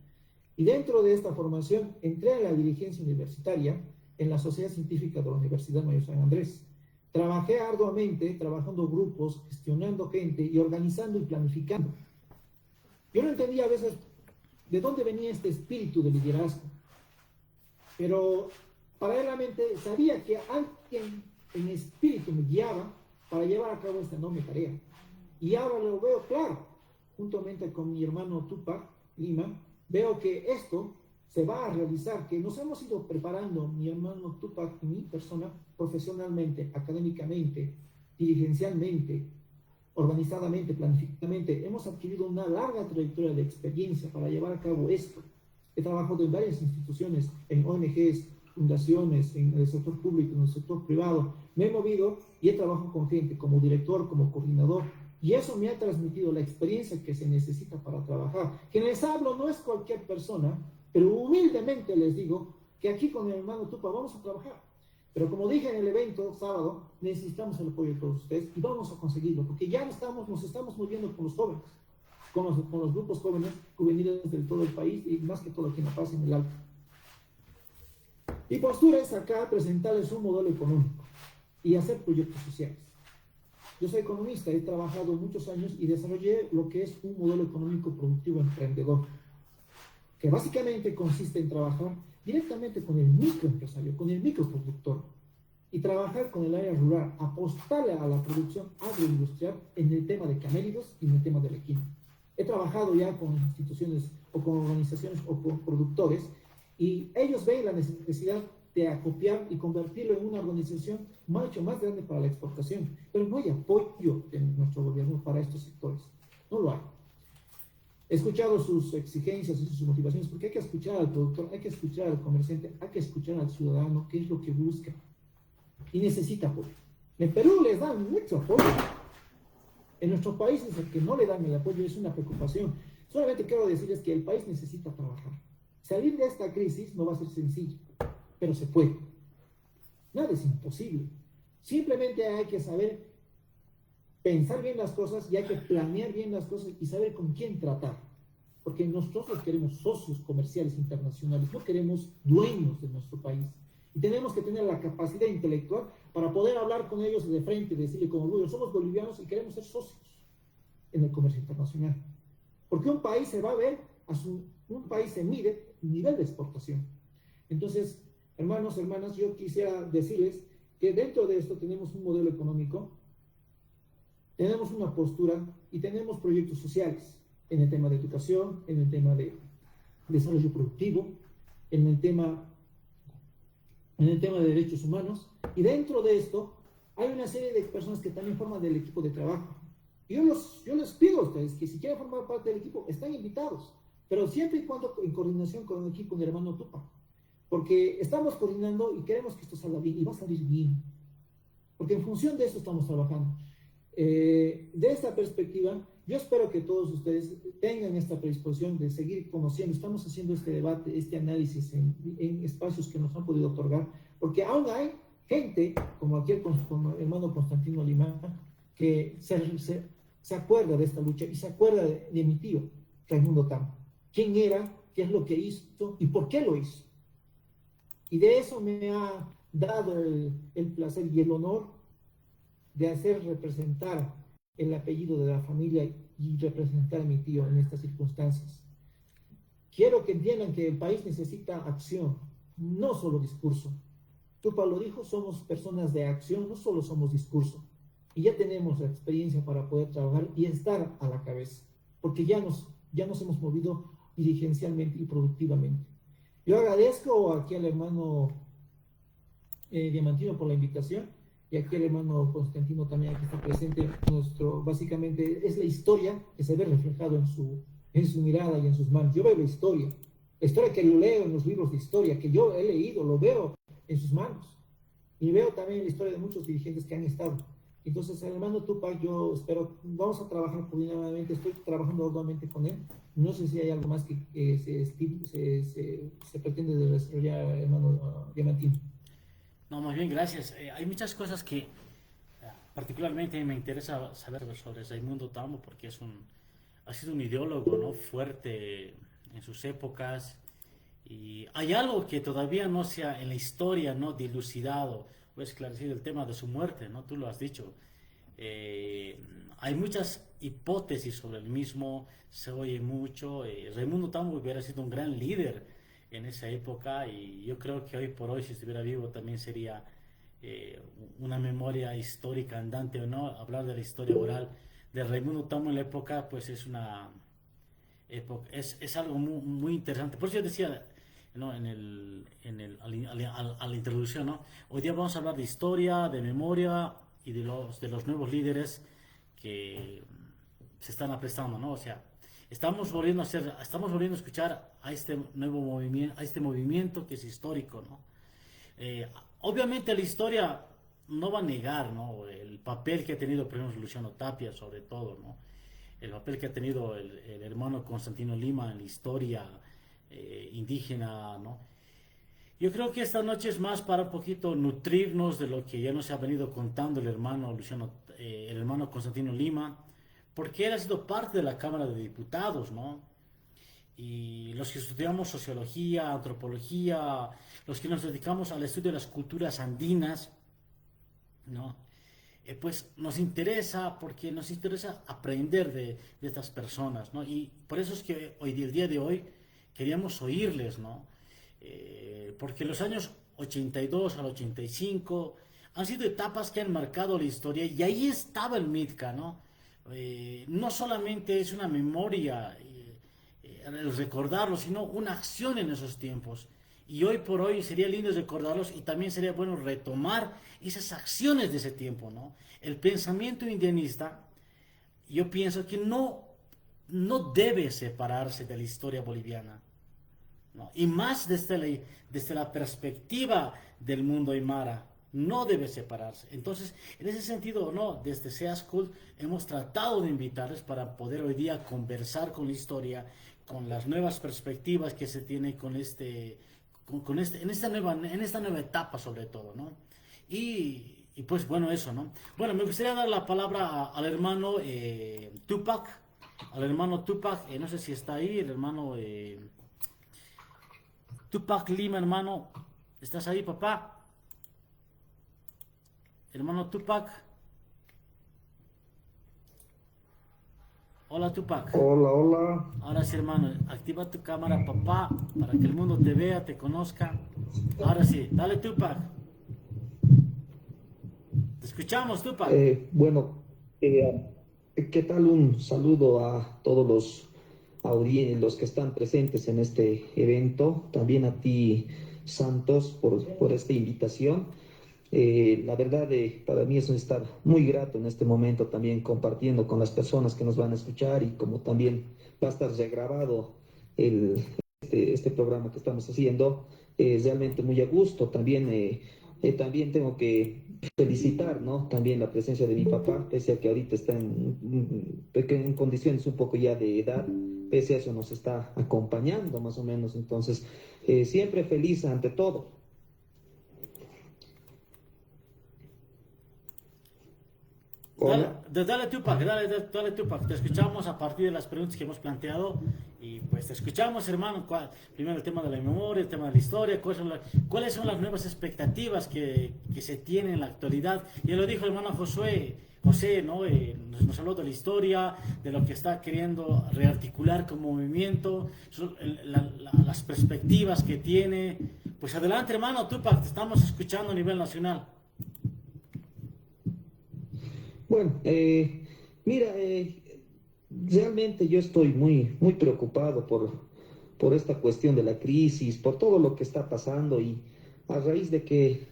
y dentro de esta formación entré a la dirigencia universitaria en la Sociedad Científica de la Universidad Mayor San Andrés. Trabajé arduamente, trabajando grupos, gestionando gente y organizando y planificando. Yo no entendía a veces de dónde venía este espíritu de liderazgo, pero paralelamente sabía que alguien en espíritu me guiaba para llevar a cabo esta enorme tarea. Y ahora lo veo claro, juntamente con mi hermano Tupac Lima, veo que esto se va a realizar, que nos hemos ido preparando, mi hermano Tupac y mi persona, profesionalmente, académicamente, dirigencialmente, organizadamente, planificadamente. Hemos adquirido una larga trayectoria de experiencia para llevar a cabo esto. He trabajado en varias instituciones, en ONGs, fundaciones, en el sector público, en el sector privado. Me he movido y he trabajado con gente como director, como coordinador, y eso me ha transmitido la experiencia que se necesita para trabajar. Quien les hablo no es cualquier persona, pero humildemente les digo que aquí con mi hermano Tupa vamos a trabajar. Pero como dije en el evento sábado, necesitamos el apoyo de todos ustedes y vamos a conseguirlo, porque ya nos estamos moviendo con los jóvenes, con los grupos jóvenes, juveniles de todo el país y más que todo aquí en La Paz, en el Alto. Mi postura es acá presentarles un modelo económico y hacer proyectos sociales. Yo soy economista, he trabajado muchos años y desarrollé lo que es un modelo económico productivo emprendedor, que básicamente consiste en trabajar directamente con el microempresario, con el microproductor, y trabajar con el área rural, apostarle a la producción agroindustrial en el tema de camélidos y en el tema del equino. He trabajado ya con instituciones o con organizaciones o con productores y ellos ven la necesidad de acopiar y convertirlo en una organización mucho más grande para la exportación, pero no hay apoyo de nuestro gobierno para estos sectores, no lo hay. He escuchado sus exigencias y sus motivaciones, porque hay que escuchar al productor, hay que escuchar al comerciante, hay que escuchar al ciudadano, qué es lo que busca y necesita apoyo. En Perú les dan mucho apoyo. En nuestros países el que no le dan el apoyo es una preocupación. Solamente quiero decirles que el país necesita trabajar. Salir de esta crisis no va a ser sencillo, pero se puede. Nada es imposible. Simplemente hay que saber pensar bien las cosas y hay que planear bien las cosas y saber con quién tratar. Porque nosotros queremos socios comerciales internacionales, no queremos dueños de nuestro país. Y tenemos que tener la capacidad intelectual para poder hablar con ellos de frente, decirle con orgullo, somos bolivianos y queremos ser socios en el comercio internacional. Porque un país se va a ver, un país se mide nivel de exportación. Entonces, hermanos, hermanas, yo quisiera decirles que dentro de esto tenemos un modelo económico, tenemos una postura y tenemos proyectos sociales en el tema de educación, en el tema de desarrollo productivo, en el tema de derechos humanos, y dentro de esto hay una serie de personas que también forman del equipo de trabajo. Yo les pido a ustedes que si quieren formar parte del equipo, están invitados, pero siempre y cuando en coordinación con el equipo de hermano Tupa, porque estamos coordinando y queremos que esto salga bien, y va a salir bien, porque en función de eso estamos trabajando. De esta perspectiva, yo espero que todos ustedes tengan esta predisposición de seguir conociendo. Estamos haciendo este debate, este análisis en espacios que nos han podido otorgar, porque aún hay gente como aquel como hermano Constantino Lima, que se acuerda de esta lucha y se acuerda de mi tío, Raimundo Tamo. ¿Quién era? ¿Qué es lo que hizo? ¿Y por qué lo hizo? Y de eso me ha dado el placer y el honor de hacer representar el apellido de la familia y representar a mi tío en estas circunstancias. Quiero que entiendan que el país necesita acción, no solo discurso. Tupac lo dijo, somos personas de acción, no solo somos discurso. Y ya tenemos la experiencia para poder trabajar y estar a la cabeza, porque ya nos hemos movido dirigencialmente y productivamente. Yo agradezco aquí al hermano Diamantino por la invitación y aquí al hermano Constantino también que está presente. Básicamente es la historia que se ve reflejado en su mirada y en sus manos. Yo veo la historia que lo leo en los libros de historia, que yo he leído, lo veo en sus manos. Y veo también la historia de muchos dirigentes que han estado. Entonces, el hermano Tupac, yo espero, vamos a trabajar coordinadamente, estoy trabajando arduamente con él. No sé si hay algo más que se pretende desarrollar, hermano Diamantino. No, más bien, gracias. Hay muchas cosas que particularmente me interesa saber sobre Raimundo Tamo porque ha sido un ideólogo, ¿no? Fuerte en sus épocas. Y hay algo que todavía no se ha en la historia, ¿no? Dilucidado o esclarecido, el tema de su muerte, ¿no? Tú lo has dicho. Hay muchas hipótesis sobre el mismo, se oye mucho. Raimundo Tamo hubiera sido un gran líder en esa época y yo creo que hoy por hoy, si estuviera vivo, también sería eh, una memoria histórica andante o no. Hablar de la historia oral de Raimundo Tamo en la época, pues es una es algo muy interesante. Por eso yo decía, ¿no? A la introducción, ¿no? Hoy día vamos a hablar de historia, de memoria y de los nuevos líderes que se están aprestando, ¿no? O sea, estamos volviendo a escuchar a este nuevo movimiento, a este movimiento que es histórico, ¿no? Eh, Obviamente la historia no va a negar, ¿no? El papel que ha tenido, por ejemplo, Luciano Tapia, sobre todo, ¿no? El papel que ha tenido el hermano Constantino Lima en la historia indígena, ¿no? Yo creo que esta noche es más para un poquito nutrirnos de lo que ya nos ha venido contando el hermano el hermano Constantino Lima, porque él ha sido parte de la Cámara de Diputados, ¿no? Y los que estudiamos sociología, antropología, los que nos dedicamos al estudio de las culturas andinas, ¿no? Pues nos interesa, porque nos interesa aprender de estas personas, ¿no? Y por eso es que el día de hoy, queríamos oírles, ¿no? Porque los años 82 al 85 han sido etapas que han marcado la historia y ahí estaba el Mitka, ¿no? No solamente es una memoria, el recordarlo, sino una acción en esos tiempos. Y hoy por hoy sería lindo recordarlos y también sería bueno retomar esas acciones de ese tiempo, ¿no? El pensamiento indianista, yo pienso que no debe separarse de la historia boliviana, ¿no? Y más desde la perspectiva del mundo aymara, no debe separarse. Entonces, en ese sentido, no, desde SEAS Cult hemos tratado de invitarles para poder hoy día conversar con la historia, con las nuevas perspectivas que se tiene en esta nueva etapa sobre todo, ¿no? Y pues bueno, eso, ¿no? Bueno, me gustaría dar la palabra al hermano Tupac, no sé si está ahí, el hermano Tupac Lima, hermano, ¿estás ahí, papá? Hermano Tupac. Hola, Tupac. Hola, hola. Ahora sí, hermano, activa tu cámara, papá, para que el mundo te vea, te conozca. Ahora sí, dale, Tupac. Te escuchamos, Tupac. Bueno, ¿qué tal? Un saludo a todos los que están presentes en este evento. También a ti, Santos, por esta invitación. La verdad, para mí es un estar muy grato en este momento también compartiendo con las personas que nos van a escuchar y como también va a estar regrabado este programa que estamos haciendo, realmente muy a gusto. También tengo que felicitar, ¿no? También la presencia de mi papá, pese a que ahorita está en condiciones un poco ya de edad, pese a eso nos está acompañando más o menos. Entonces, siempre feliz ante todo. Hola. Dale Tupac, dale Tupac. Te escuchamos a partir de las preguntas que hemos planteado y pues te escuchamos, hermano. Primero el tema de la memoria, el tema de la historia, cuáles son las nuevas expectativas que se tienen en la actualidad. Ya lo dijo el hermano José, ¿no? Nos habló de la historia, de lo que está queriendo rearticular como movimiento, las perspectivas que tiene. Pues adelante, hermano Tupac, te estamos escuchando a nivel nacional. Bueno, mira, realmente yo estoy muy preocupado por esta cuestión de la crisis, por todo lo que está pasando y a raíz de que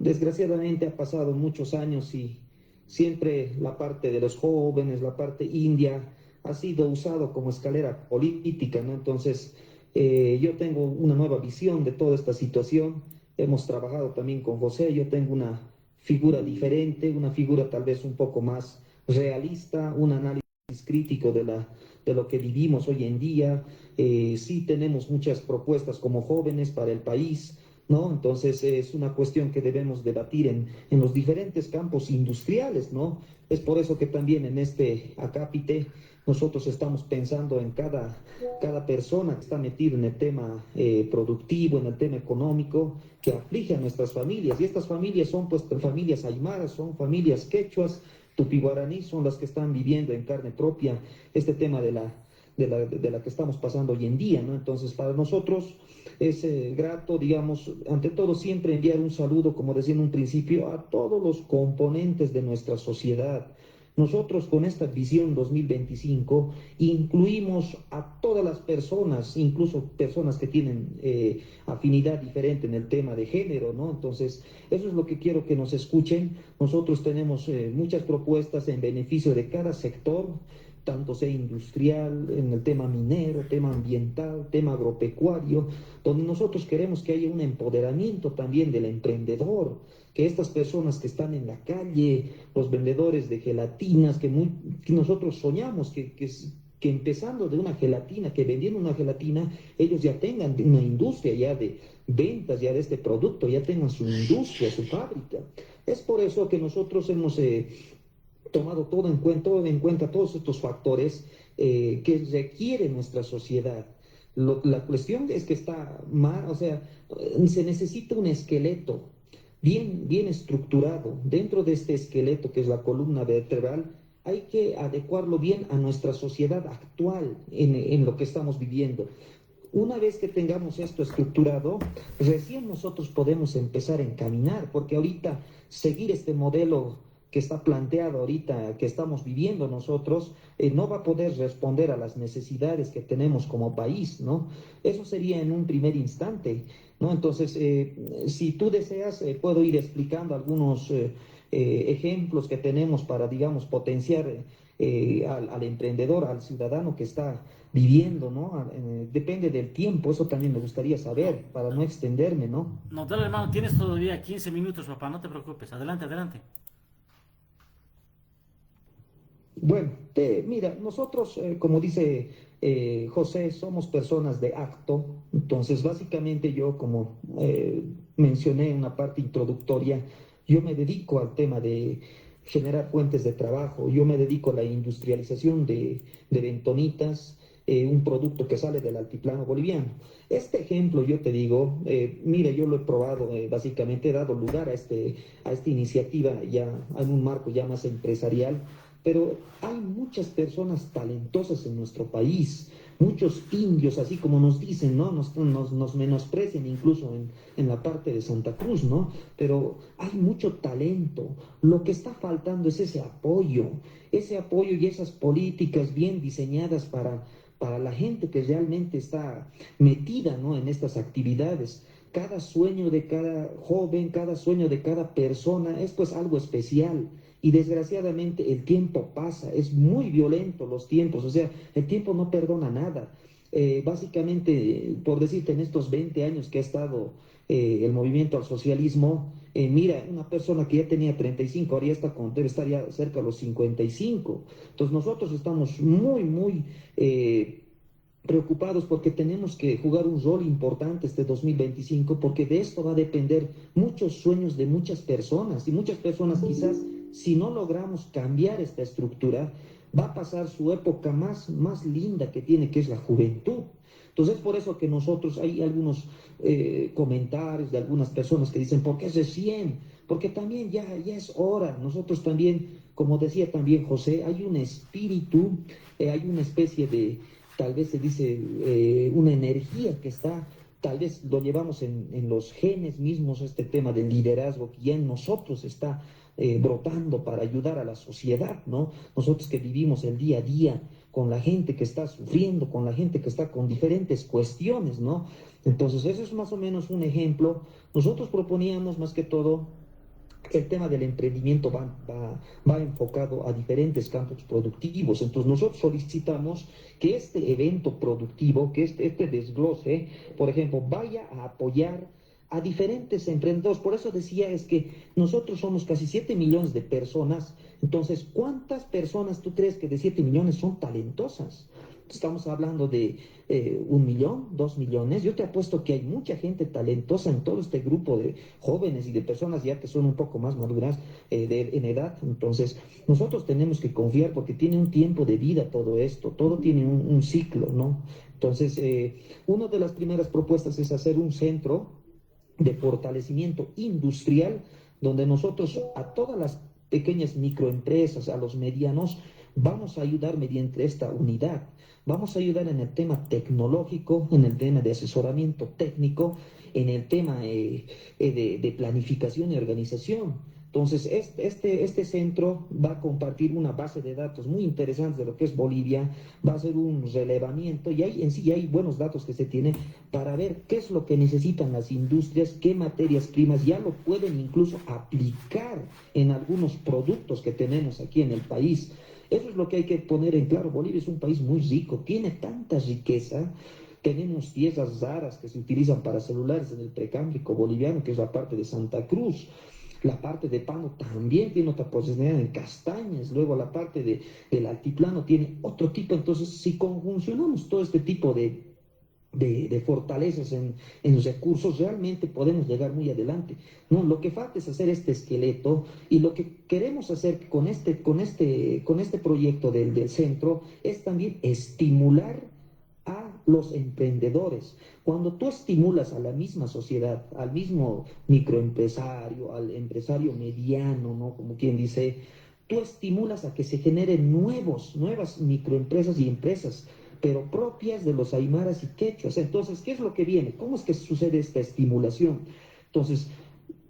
desgraciadamente ha pasado muchos años y siempre la parte de los jóvenes, la parte india, ha sido usado como escalera política, ¿no? Entonces, yo tengo una nueva visión de toda esta situación. Hemos trabajado también con José, yo tengo una figura diferente, una figura tal vez un poco más realista, un análisis crítico de lo que vivimos hoy en día. Sí tenemos muchas propuestas como jóvenes para el país, ¿no? Entonces es una cuestión que debemos debatir en los diferentes campos industriales, ¿no? Es por eso que también en este acápite nosotros estamos pensando en cada persona que está metida en el tema productivo, en el tema económico, que aflige a nuestras familias. Y estas familias son pues familias aymaras, son familias quechuas, tupi-guaraní, son las que están viviendo en carne propia este tema de la que estamos pasando hoy en día, ¿no? Entonces, para nosotros es grato, digamos, ante todo siempre enviar un saludo, como decía en un principio, a todos los componentes de nuestra sociedad. Nosotros con esta visión 2025 incluimos a todas las personas, incluso personas que tienen afinidad diferente en el tema de género, ¿no? Entonces, eso es lo que quiero que nos escuchen. Nosotros tenemos muchas propuestas en beneficio de cada sector, tanto sea industrial, en el tema minero, tema ambiental, tema agropecuario, donde nosotros queremos que haya un empoderamiento también del emprendedor, que estas personas que están en la calle, los vendedores de gelatinas, que nosotros soñamos que empezando de una gelatina, que vendiendo una gelatina, ellos ya tengan una industria ya de ventas ya de este producto, ya tengan su industria, su fábrica. Es por eso que nosotros hemos tomado todo en cuenta todos estos factores que requiere nuestra sociedad. La cuestión es que está mal, o sea, se necesita un esqueleto bien estructurado. Dentro de este esqueleto, que es la columna vertebral, hay que adecuarlo bien a nuestra sociedad actual en lo que estamos viviendo. Una vez que tengamos esto estructurado, recién nosotros podemos empezar a encaminar, porque ahorita seguir este modelo que está planteado ahorita, que estamos viviendo nosotros, no va a poder responder a las necesidades que tenemos como país, ¿no? Eso sería en un primer instante, ¿no? Entonces, si tú deseas, puedo ir explicando algunos ejemplos que tenemos para, digamos, potenciar al emprendedor, al ciudadano que está viviendo, ¿no? Depende del tiempo, eso también me gustaría saber, para no extenderme, ¿no? No, dale, hermano, tienes todavía 15 minutos, papá, no te preocupes. Adelante, adelante. Bueno, mira, nosotros, como dice José, somos personas de acto, entonces básicamente yo, como mencioné en una parte introductoria, yo me dedico al tema de generar fuentes de trabajo, yo me dedico a la industrialización de bentonitas, un producto que sale del altiplano boliviano. Este ejemplo, yo te digo, mira, yo lo he probado, básicamente he dado lugar a esta iniciativa ya en un marco ya más empresarial, pero hay muchas personas talentosas en nuestro país, muchos indios, así como nos dicen, ¿no? Nos menosprecian incluso en la parte de Santa Cruz, ¿no? Pero hay mucho talento. Lo que está faltando es ese apoyo y esas políticas bien diseñadas para la gente que realmente está metida, ¿no? En estas actividades. Cada sueño de cada joven, cada sueño de cada persona es pues algo especial. Y desgraciadamente el tiempo pasa, es muy violento los tiempos, o sea, el tiempo no perdona nada. Básicamente, por decirte, en estos 20 años que ha estado el movimiento al socialismo, mira, una persona que ya tenía 35, ahora ya debe estar ya cerca de los 55. Entonces nosotros estamos muy preocupados porque tenemos que jugar un rol importante este 2025, porque de esto va a depender muchos sueños de muchas personas, y muchas personas quizás si no logramos cambiar esta estructura, va a pasar su época más linda que tiene, que es la juventud. Entonces, es por eso que nosotros, hay algunos comentarios de algunas personas que dicen, ¿por qué recién? Porque también ya es hora. Nosotros también, como decía también José, hay un espíritu, hay una especie de, tal vez se dice, una energía que está, tal vez lo llevamos en los genes mismos, este tema del liderazgo que ya en nosotros está brotando para ayudar a la sociedad, ¿no? Nosotros que vivimos el día a día con la gente que está sufriendo, con la gente que está con diferentes cuestiones, ¿no? Entonces, eso es más o menos un ejemplo. Nosotros proponíamos más que todo el tema del emprendimiento va enfocado a diferentes campos productivos. Entonces nosotros solicitamos que este evento productivo, que este desglose, por ejemplo, vaya a apoyar a diferentes emprendedores. Por eso decía es que nosotros somos casi 7 millones de personas. Entonces, ¿cuántas personas tú crees que de 7 millones son talentosas? Estamos hablando de 1 millón, 2 millones. Yo te apuesto que hay mucha gente talentosa en todo este grupo de jóvenes y de personas ya que son un poco más maduras en edad. Entonces, nosotros tenemos que confiar porque tiene un tiempo de vida todo esto, todo tiene un ciclo, ¿no? Entonces, una de las primeras propuestas es hacer un centro de fortalecimiento industrial donde nosotros a todas las pequeñas microempresas, a los medianos, vamos a ayudar mediante esta unidad. Vamos a ayudar en el tema tecnológico, en el tema de asesoramiento técnico, en el tema de planificación y organización. Entonces, este centro va a compartir una base de datos muy interesante de lo que es Bolivia, va a hacer un relevamiento y en sí hay buenos datos que se tienen para ver qué es lo que necesitan las industrias, qué materias primas ya lo pueden incluso aplicar en algunos productos que tenemos aquí en el país. Eso es lo que hay que poner en claro. Bolivia es un país muy rico, tiene tanta riqueza. Tenemos tierras raras que se utilizan para celulares en el precámbrico boliviano, que es la parte de Santa Cruz. La parte de Pano también tiene otra posibilidad en castañas. Luego la parte del altiplano tiene otro tipo. Entonces, si conjuncionamos todo este tipo de fortalezas en los recursos, realmente podemos llegar muy adelante. No, lo que falta es hacer este esqueleto y lo que queremos hacer con este proyecto del centro es también estimular a los emprendedores. Cuando tú estimulas a la misma sociedad, al mismo microempresario, al empresario mediano, ¿no? Como quien dice, tú estimulas a que se generen nuevas microempresas y empresas, pero propias de los aymaras y quechuas. Entonces, ¿qué es lo que viene? ¿Cómo es que sucede esta estimulación? Entonces,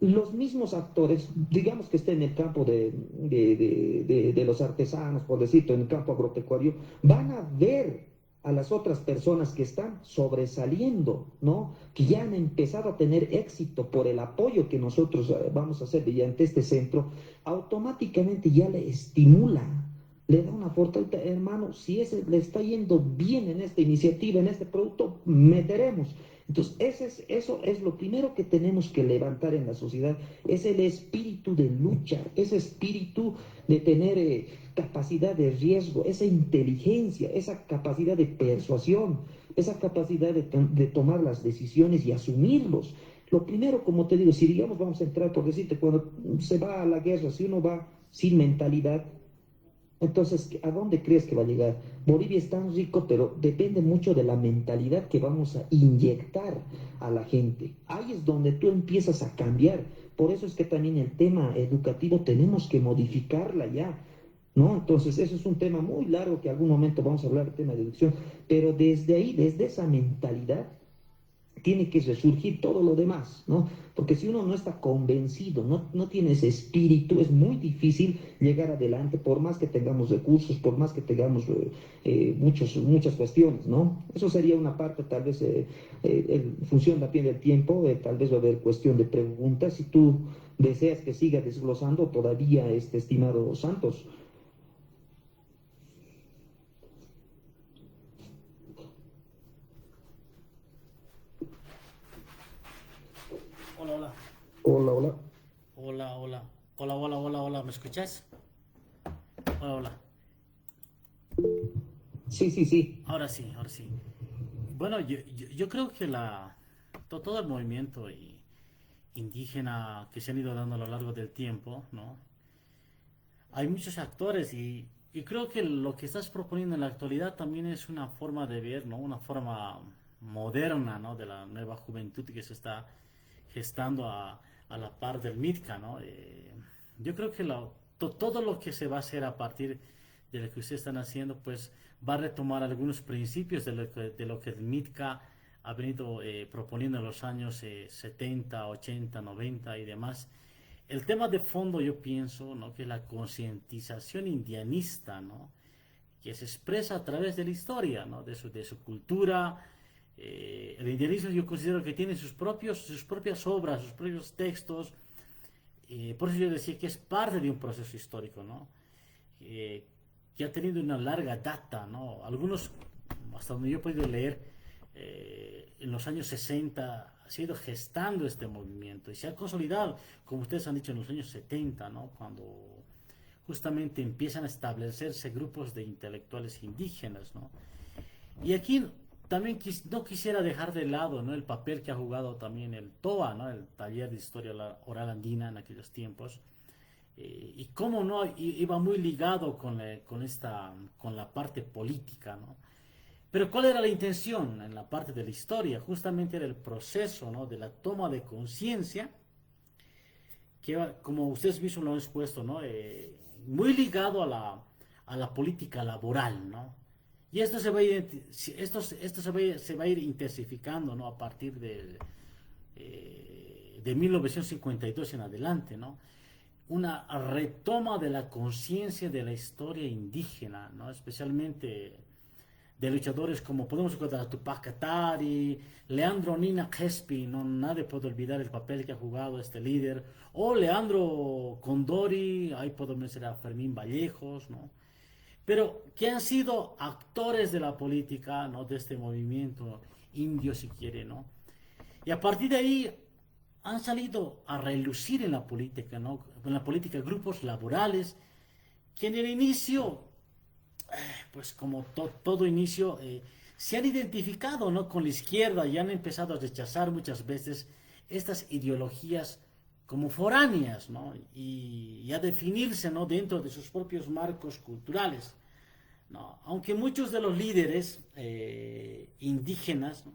los mismos actores, digamos que esté en el campo de los artesanos, por decirlo, en el campo agropecuario, van a ver a las otras personas que están sobresaliendo, ¿no? Que ya han empezado a tener éxito por el apoyo que nosotros vamos a hacer mediante este centro, automáticamente ya le estimula, le da una fortaleza, hermano, si ese le está yendo bien en esta iniciativa, en este producto, meteremos. Entonces, eso es lo primero que tenemos que levantar en la sociedad, es el espíritu de lucha, ese espíritu de tener capacidad de riesgo, esa inteligencia, esa capacidad de persuasión, esa capacidad de tomar las decisiones y asumirlos. Lo primero, como te digo, si digamos vamos a entrar, por decirte, cuando se va a la guerra, si uno va sin mentalidad, entonces, ¿a dónde crees que va a llegar? Bolivia es tan rico, pero depende mucho de la mentalidad que vamos a inyectar a la gente. Ahí es donde tú empiezas a cambiar. Por eso es que también el tema educativo tenemos que modificarla ya, ¿no? Entonces, eso es un tema muy largo que algún momento vamos a hablar del tema de educación, pero desde ahí, desde esa mentalidad, tiene que resurgir todo lo demás, ¿no? Porque si uno no está convencido, no tiene ese espíritu, es muy difícil llegar adelante, por más que tengamos recursos, por más que tengamos muchas cuestiones, ¿no? Eso sería una parte, tal vez, en función también del tiempo, tal vez va a haber cuestión de preguntas. Si tú deseas que siga desglosando todavía, estimado Santos. Hola, hola. Hola, hola. Hola, hola. Hola, hola, hola, hola. ¿Me escuchas? Hola, hola. Sí, sí, sí. Ahora sí, ahora sí. Bueno, yo creo que todo el movimiento indígena que se han ido dando a lo largo del tiempo, ¿no? hay muchos actores y creo que lo que estás proponiendo en la actualidad también es una forma de ver, ¿no? Una forma moderna, ¿no? De la nueva juventud que se está gestando a la par del MITCA, ¿no? Yo creo que todo lo que se va a hacer a partir de lo que ustedes están haciendo, pues va a retomar algunos principios de lo que el MITCA ha venido proponiendo en los años 70, 80, 90 y demás. El tema de fondo yo pienso, ¿no? Que es la concientización indianista, ¿no? Que se expresa a través de la historia, ¿no? De su cultura. El indianismo yo considero que tiene sus propias obras, sus propios textos. Por eso yo decía que es parte de un proceso histórico, ¿no? Eh, que ha tenido una larga data, ¿no? Algunos, hasta donde yo he podido leer, en los años 60 se ha ido gestando este movimiento y se ha consolidado, como ustedes han dicho, en los años 70, ¿no? Cuando justamente empiezan a establecerse grupos de intelectuales indígenas, ¿no? Y aquí también no quisiera dejar de lado, ¿no? El papel que ha jugado también el TOA, ¿no? El Taller de Historia Oral Andina en aquellos tiempos. Y cómo no iba muy ligado con la parte política, ¿no? Pero ¿cuál era la intención en la parte de la historia? Justamente era el proceso, ¿no? De la toma de conciencia, que como ustedes mismos lo han expuesto, ¿no? Muy ligado a la política laboral, ¿no? Y esto se va a ir, se va a ir intensificando, ¿no? A partir de 1952 en adelante, ¿no? Una retoma de la conciencia de la historia indígena, ¿no? Especialmente de luchadores como podemos encontrar a Tupac Katari, Leandro Nina Crespi, no nadie puede olvidar el papel que ha jugado este líder, o Leandro Condori, ahí podemos mencionar a Fermín Vallejos, ¿no? Pero que han sido actores de la política, ¿no? De este movimiento indio, si quiere, ¿no? Y a partir de ahí han salido a relucir en la política, ¿no? En la política grupos laborales que en el inicio, pues como todo inicio, se han identificado, ¿no? Con la izquierda y han empezado a rechazar muchas veces estas ideologías como foráneas, ¿no? Y a definirse, ¿no? Dentro de sus propios marcos culturales, ¿no? Aunque muchos de los líderes indígenas, ¿no?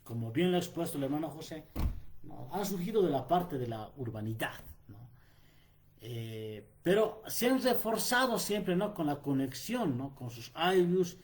Como bien lo ha expuesto el hermano José, ¿no? Han surgido de la parte de la urbanidad, ¿no? Pero se han reforzado siempre, ¿no? Con la conexión, ¿no? Con sus ayllus,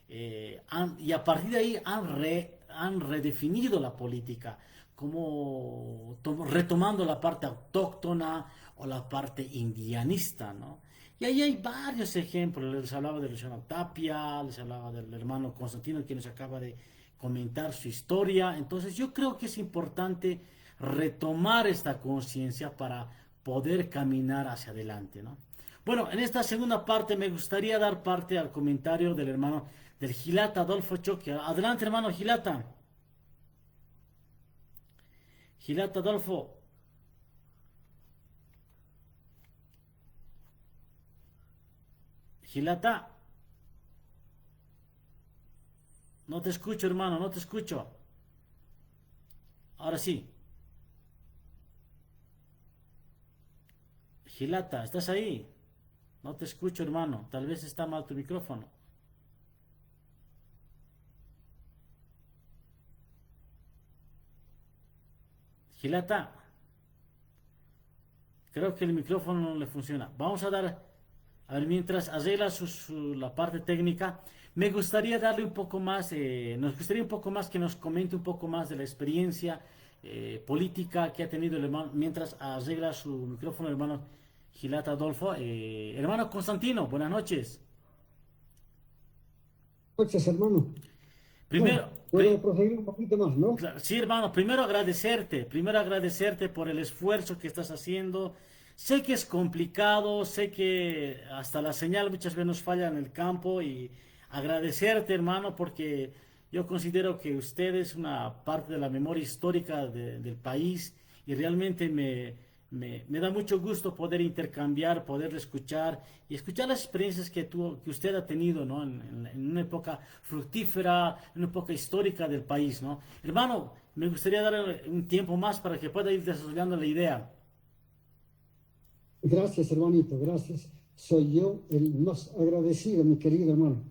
y a partir de ahí han redefinido la política, como retomando la parte autóctona o la parte indianista, ¿no? Y ahí hay varios ejemplos. Les hablaba de Luciano Tapia, les hablaba del hermano Constantino, quien nos acaba de comentar su historia. Entonces yo creo que es importante retomar esta conciencia para poder caminar hacia adelante, ¿no? Bueno, en esta segunda parte me gustaría dar parte al comentario del hermano del Gilata Adolfo Choque. Adelante, hermano Gilata. Gilata Adolfo. Gilata. No te escucho, hermano, no te escucho. Ahora sí. Gilata, ¿estás ahí? No te escucho, hermano. Tal vez está mal tu micrófono. Gilata, creo que el micrófono no le funciona. Vamos a dar, a ver, mientras arregla la parte técnica, me gustaría darle un poco más, nos gustaría un poco más que nos comente un poco más de la experiencia política que ha tenido el hermano, mientras arregla su micrófono, el hermano Gilata Adolfo. Hermano Constantino, buenas noches. Buenas noches, hermano. Primero, Bueno, puedo proseguir un poquito más, ¿no? sí, hermano, primero agradecerte por el esfuerzo que estás haciendo. Sé que es complicado, sé que hasta la señal muchas veces nos falla en el campo y agradecerte, hermano, porque yo considero que usted es una parte de la memoria histórica del país y realmente me da mucho gusto poder intercambiar, poder escuchar y escuchar las experiencias que usted ha tenido, ¿no? En una época fructífera, en una época histórica del país, ¿no? Hermano, me gustaría darle un tiempo más para que pueda ir desarrollando la idea. Gracias, hermanito, gracias. Soy yo el más agradecido, mi querido hermano.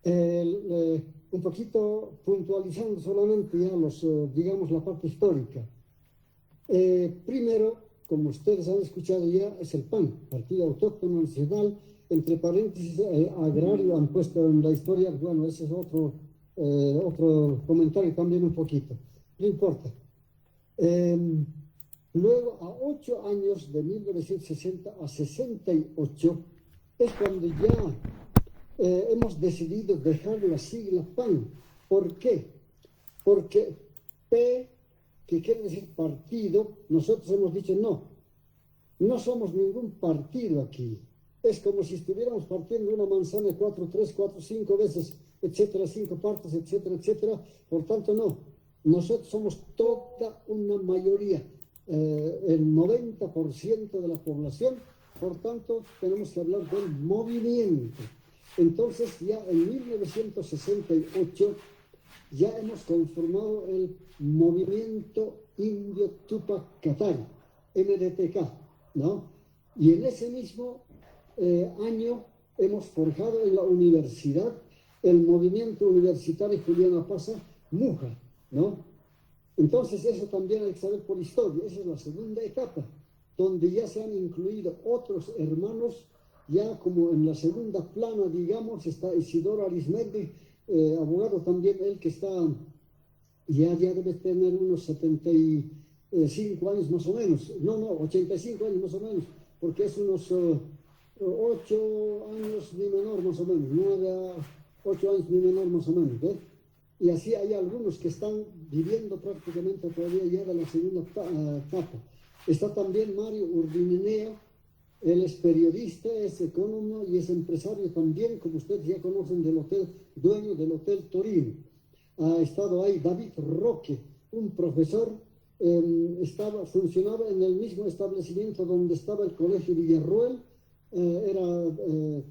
Un poquito puntualizando solamente ya digamos, la parte histórica. Primero, como ustedes han escuchado ya, es el PAN, Partido Autóctono Nacional, entre paréntesis, agrario, han puesto en la historia. Bueno, ese es otro comentario también un poquito, no importa. Luego, a 8 años, de 1960 a 68, es cuando ya hemos decidido dejar la sigla PAN. ¿Por qué? Porque P, que quiere decir partido, nosotros hemos dicho no somos ningún partido aquí. Es como si estuviéramos partiendo una manzana 4, 3, 4, 5 veces, etcétera, 5 partes, etcétera, etcétera. Por tanto, no. Nosotros somos toda una mayoría, el 90% de la población. Por tanto, tenemos que hablar del movimiento. Entonces, ya en 1968, ya hemos conformado el Movimiento Indio Tupac Katari, MDTK, ¿no? Y en ese mismo año hemos forjado en la universidad el Movimiento Universitario Juliana Pasa, MUJA, ¿no? Entonces, eso también hay que saber por historia. Esa es la segunda etapa, donde ya se han incluido otros hermanos. Ya como en la segunda plana, digamos, está Isidoro Arismendi, abogado también, él que está, ya debe tener unos 75 años más o menos, 85 años más o menos, porque es unos 8 años ni menor más o menos, 9 a 8 años ni menor más o menos, ¿eh? Y así hay algunos que están viviendo prácticamente todavía ya de la segunda etapa. Está también Mario Urdinenea. Él es periodista, es economista y es empresario también, como ustedes ya conocen, dueño del Hotel Torino. Ha estado ahí David Roque, un profesor, funcionaba en el mismo establecimiento donde estaba el Colegio Villarroel, era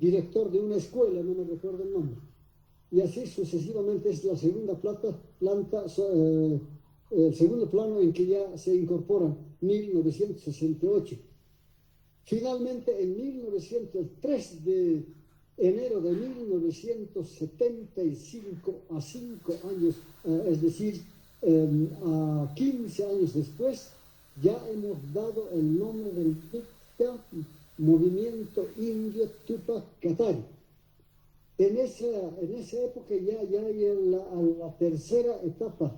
director de una escuela, no me recuerdo el nombre. Y así sucesivamente es la segunda el segundo plano en que ya se incorpora 1968. Finalmente, en 3 de enero de 1975, a 5 años, es decir, a 15 años después, ya hemos dado el nombre del Movimiento Indio Tupac Katari. En esa época ya hay a la tercera etapa.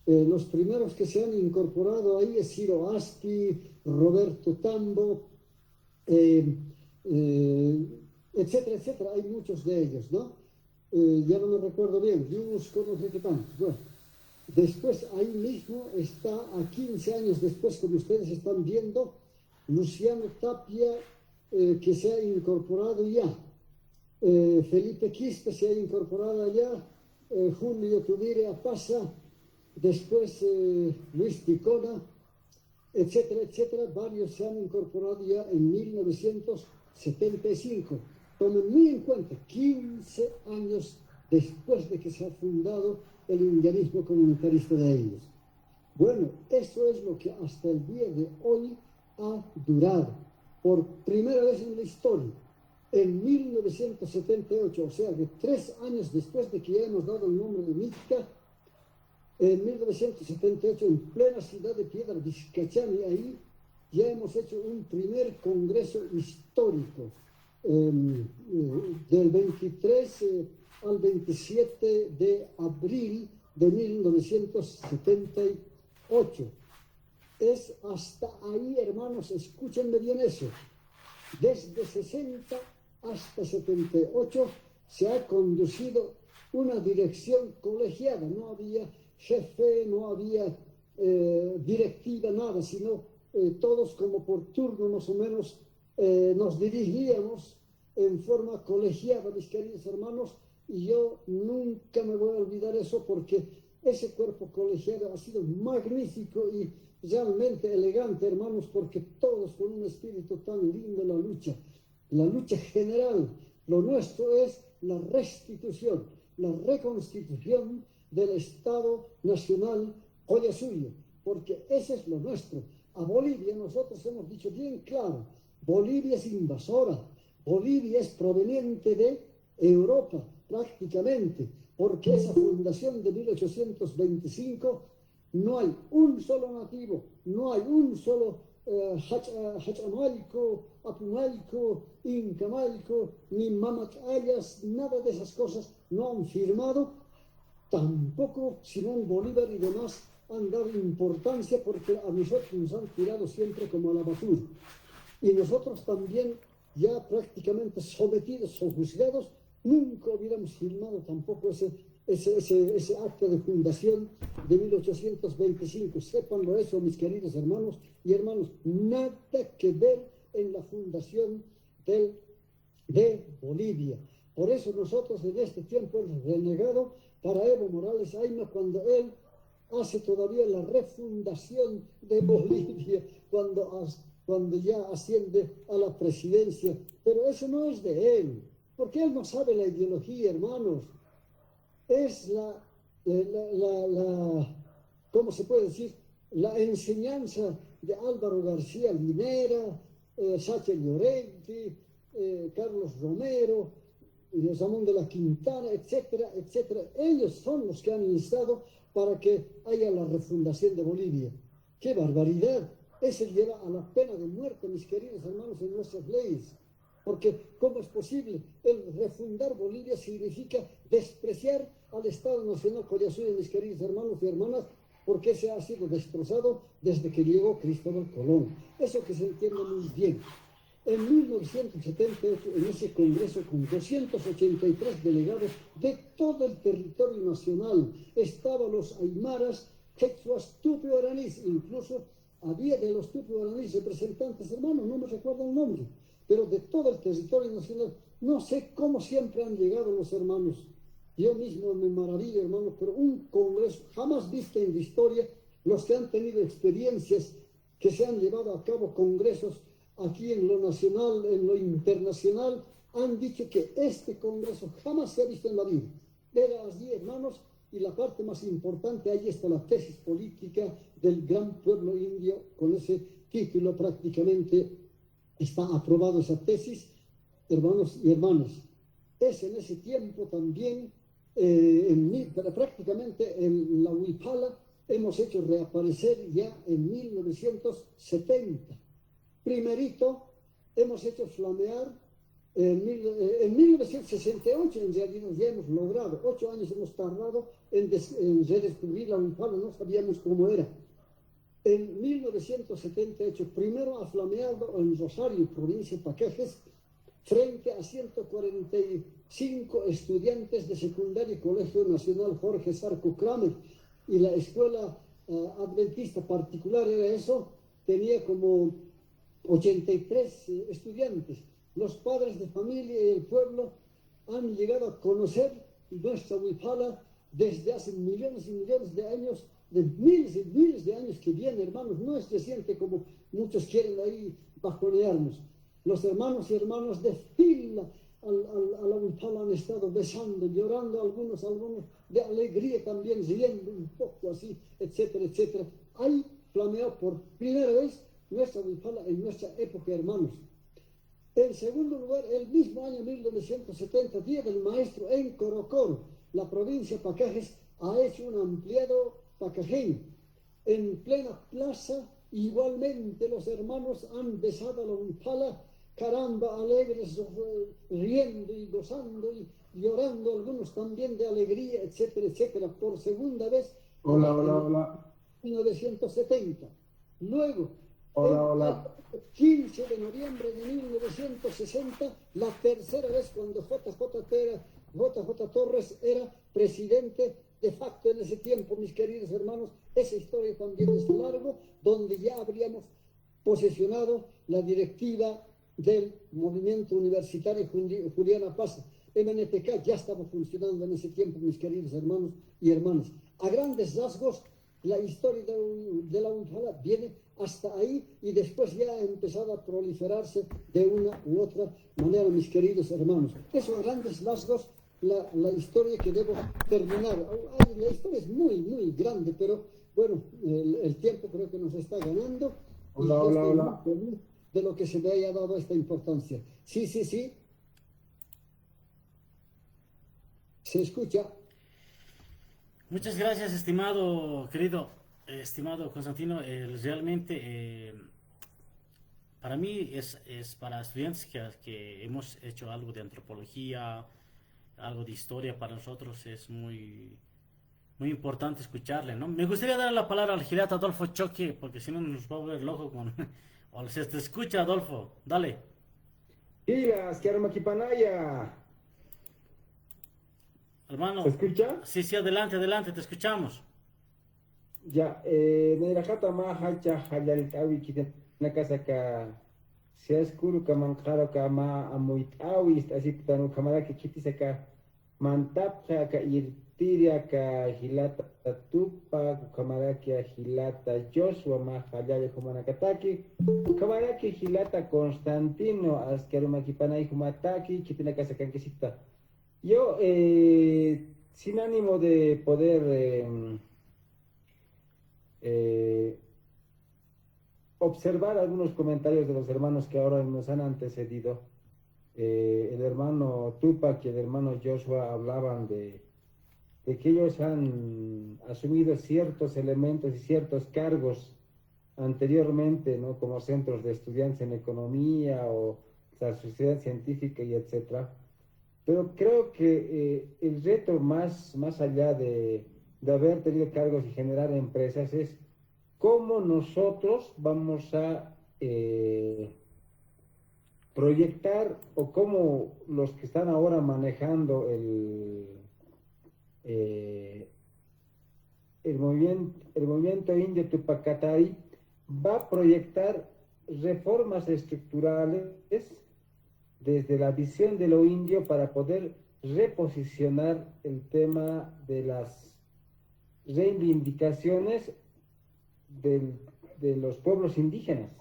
Los primeros que se han incorporado ahí es Ciro Asti, Roberto Tambo, etcétera, etcétera. Hay muchos de ellos, ¿no? Ya no me recuerdo bien, Yusco, no sé qué tanto. Bueno, después ahí mismo está, a 15 años después, como ustedes están viendo, Luciano Tapia, que se ha incorporado ya. Felipe Quispe se ha incorporado allá, Julio Tubire Apasa, después Luis Ticona, etcétera, etcétera. Varios se han incorporado ya en 1975. Tomen muy en cuenta, 15 años después de que se ha fundado el indianismo comunitarista de ellos. Bueno, eso es lo que hasta el día de hoy ha durado. Por primera vez en la historia, en 1978, o sea que 3 años después de que ya hemos dado el nombre de Mítica, en 1978, en plena ciudad de Piedra Vizcachani, ahí ya hemos hecho un primer congreso histórico, del 23 al 27 de abril de 1978. Es hasta ahí, hermanos, escúchenme bien eso. Desde 60 hasta 78 se ha conducido una dirección colegiada, no había jefe, no había directiva, nada, sino todos como por turno más o menos nos dirigíamos en forma colegiada, mis queridos hermanos, y yo nunca me voy a olvidar eso porque ese cuerpo colegiado ha sido magnífico y realmente elegante, hermanos, porque todos con un espíritu tan lindo, la lucha general. Lo nuestro es la restitución, la reconstitución del Estado Nacional Collasuyo, porque ese es lo nuestro. A Bolivia nosotros hemos dicho bien claro, Bolivia es invasora, Bolivia es proveniente de Europa prácticamente, porque esa fundación de 1825 no hay un solo nativo, no hay un solo Hachamalco, Apumalco, Incamalco, ni Mamacayas, nada de esas cosas no han firmado. Tampoco Simón Bolívar y demás han dado importancia porque a nosotros nos han tirado siempre como a la basura. Y nosotros también, ya prácticamente sometidos o juzgados, nunca hubiéramos firmado tampoco ese acto de fundación de 1825. Sépanlo eso, mis queridos hermanos y hermanos, nada que ver en la fundación de Bolivia. Por eso nosotros en este tiempo hemos renegado para Evo Morales Ayma cuando él hace todavía la refundación de Bolivia, cuando ya asciende a la presidencia. Pero eso no es de él, porque él no sabe la ideología, hermanos. Es ¿cómo se puede decir? La enseñanza de Álvaro García Linera, Sacha Llorenti, Carlos Romero, Ramón de la Quintana, etcétera, etcétera. Ellos son los que han instado para que haya la refundación de Bolivia. ¡Qué barbaridad! Ese lleva a la pena de muerte, mis queridos hermanos, en nuestras leyes. Porque, ¿cómo es posible? El refundar Bolivia significa despreciar al Estado Nacional Collasuyo, mis queridos hermanos y hermanas, porque ese ha sido destrozado desde que llegó Cristóbal Colón. Eso que se entiende muy bien. En 1978, en ese congreso con 283 delegados de todo el territorio nacional, estaban los aymaras, quechuas, tupi-guaraníes, incluso había de los tupi-guaraníes representantes, hermanos, no me recuerdo el nombre, pero de todo el territorio nacional. No sé cómo siempre han llegado los hermanos. Yo mismo me maravillo, hermanos, pero un congreso jamás visto en la historia, los que han tenido experiencias, que se han llevado a cabo congresos aquí en lo nacional, en lo internacional, han dicho que este congreso jamás se ha visto en la vida. Era así, hermanos, y la parte más importante, ahí está la tesis política del gran pueblo indio, con ese título prácticamente está aprobado esa tesis, hermanos y hermanas. Es en ese tiempo también, prácticamente en la Huipala, hemos hecho reaparecer ya en 1970. Primerito, hemos hecho flamear en 1968, en realidad ya hemos logrado, 8 años hemos tardado en redescubrir la Huipala, no sabíamos cómo era. En 1978, primero ha flameado en Rosario, provincia de Paquejes, frente a 145 estudiantes de secundaria y Colegio Nacional Jorge Sarco Kramer, y la escuela adventista particular era eso, tenía como 83 estudiantes. Los padres de familia y el pueblo han llegado a conocer nuestra Huipala desde hace millones y millones de años, de miles y miles de años que viene, hermanos. No es reciente como muchos quieren ahí bajonearnos. Los hermanos y hermanas de fila a la Huipala han estado besando, llorando, algunos de alegría también, riendo un poco así, etcétera, etcétera. Ahí flameó por primera vez nuestra Huipala en nuestra época, hermanos. En segundo lugar, el mismo año 1970, Día del Maestro en Corocoro, la provincia de Pacajes ha hecho un ampliado pacajeño. En plena plaza, igualmente los hermanos han besado a la Huipala, caramba, alegres, riendo y gozando y llorando, algunos también de alegría, etcétera, etcétera, por segunda vez. Hola. 1970. Luego, Hola. el 15 de noviembre de 1960, la tercera vez cuando JJ Torres era presidente de facto en ese tiempo, mis queridos hermanos. Esa historia también es largo, donde ya habríamos posesionado la directiva del movimiento universitario Juliana Paz. MNTK ya estaba funcionando en ese tiempo, mis queridos hermanos y hermanas. A grandes rasgos, la historia de la Huipala viene hasta ahí, y después ya ha empezado a proliferarse de una u otra manera, mis queridos hermanos. Eso a grandes rasgos, la historia que debo terminar. La historia es muy, muy grande, pero bueno, el tiempo creo que nos está ganando. Hola. de lo que se le haya dado esta importancia. Sí, sí, sí. Se escucha. Muchas gracias, estimado, querido, estimado Constantino. Realmente, para mí es para estudiantes que hemos hecho algo de antropología, algo de historia, para nosotros es muy importante escucharle, ¿no? Me gustaría dar la palabra al Girato Adolfo Choque, porque si no nos va a volver loco con... O se te escucha, Adolfo, dale. Gigas, quiero maquipanaya. ¿Se Hermano, escucha? sí, sí, adelante, adelante, te escuchamos. Ya, Neirajata ma hacha hayalit awi kiten na casa ka se escuro ka manjaro ka ma amuit awi así tanu kamara que kiti saka mantapja ka irtiria ka hilata tupa kamara que hilata Joshua ma hayale humana kataki kamara que hilata Constantino askeruma kipanai humataki kitina casa kanquisita. Yo, sin ánimo de poder eh, observar algunos comentarios de los hermanos que ahora nos han antecedido, el hermano Tupac y el hermano Joshua hablaban de que ellos han asumido ciertos elementos y ciertos cargos anteriormente, ¿no? Como centros de estudiantes en economía o la sociedad científica y etcétera. Pero creo que el reto más allá de haber tenido cargos y generar empresas es cómo nosotros vamos a proyectar o cómo los que están ahora manejando eh, el movimiento indio Tupacatari va a proyectar reformas estructurales desde la visión de lo indio para poder reposicionar el tema de las reivindicaciones de los pueblos indígenas,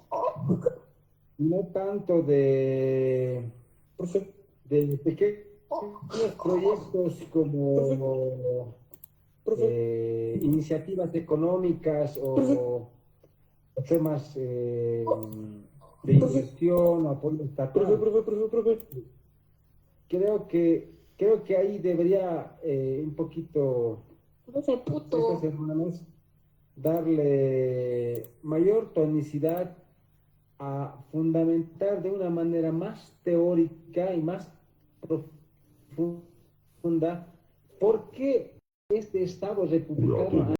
no tanto de pequeños proyectos como iniciativas económicas o temas de inversión o apoyo estatal. Creo que ahí debería un poquito estos hermanos darle mayor tonicidad a fundamentar de una manera más teórica y más profunda por qué este Estado republicano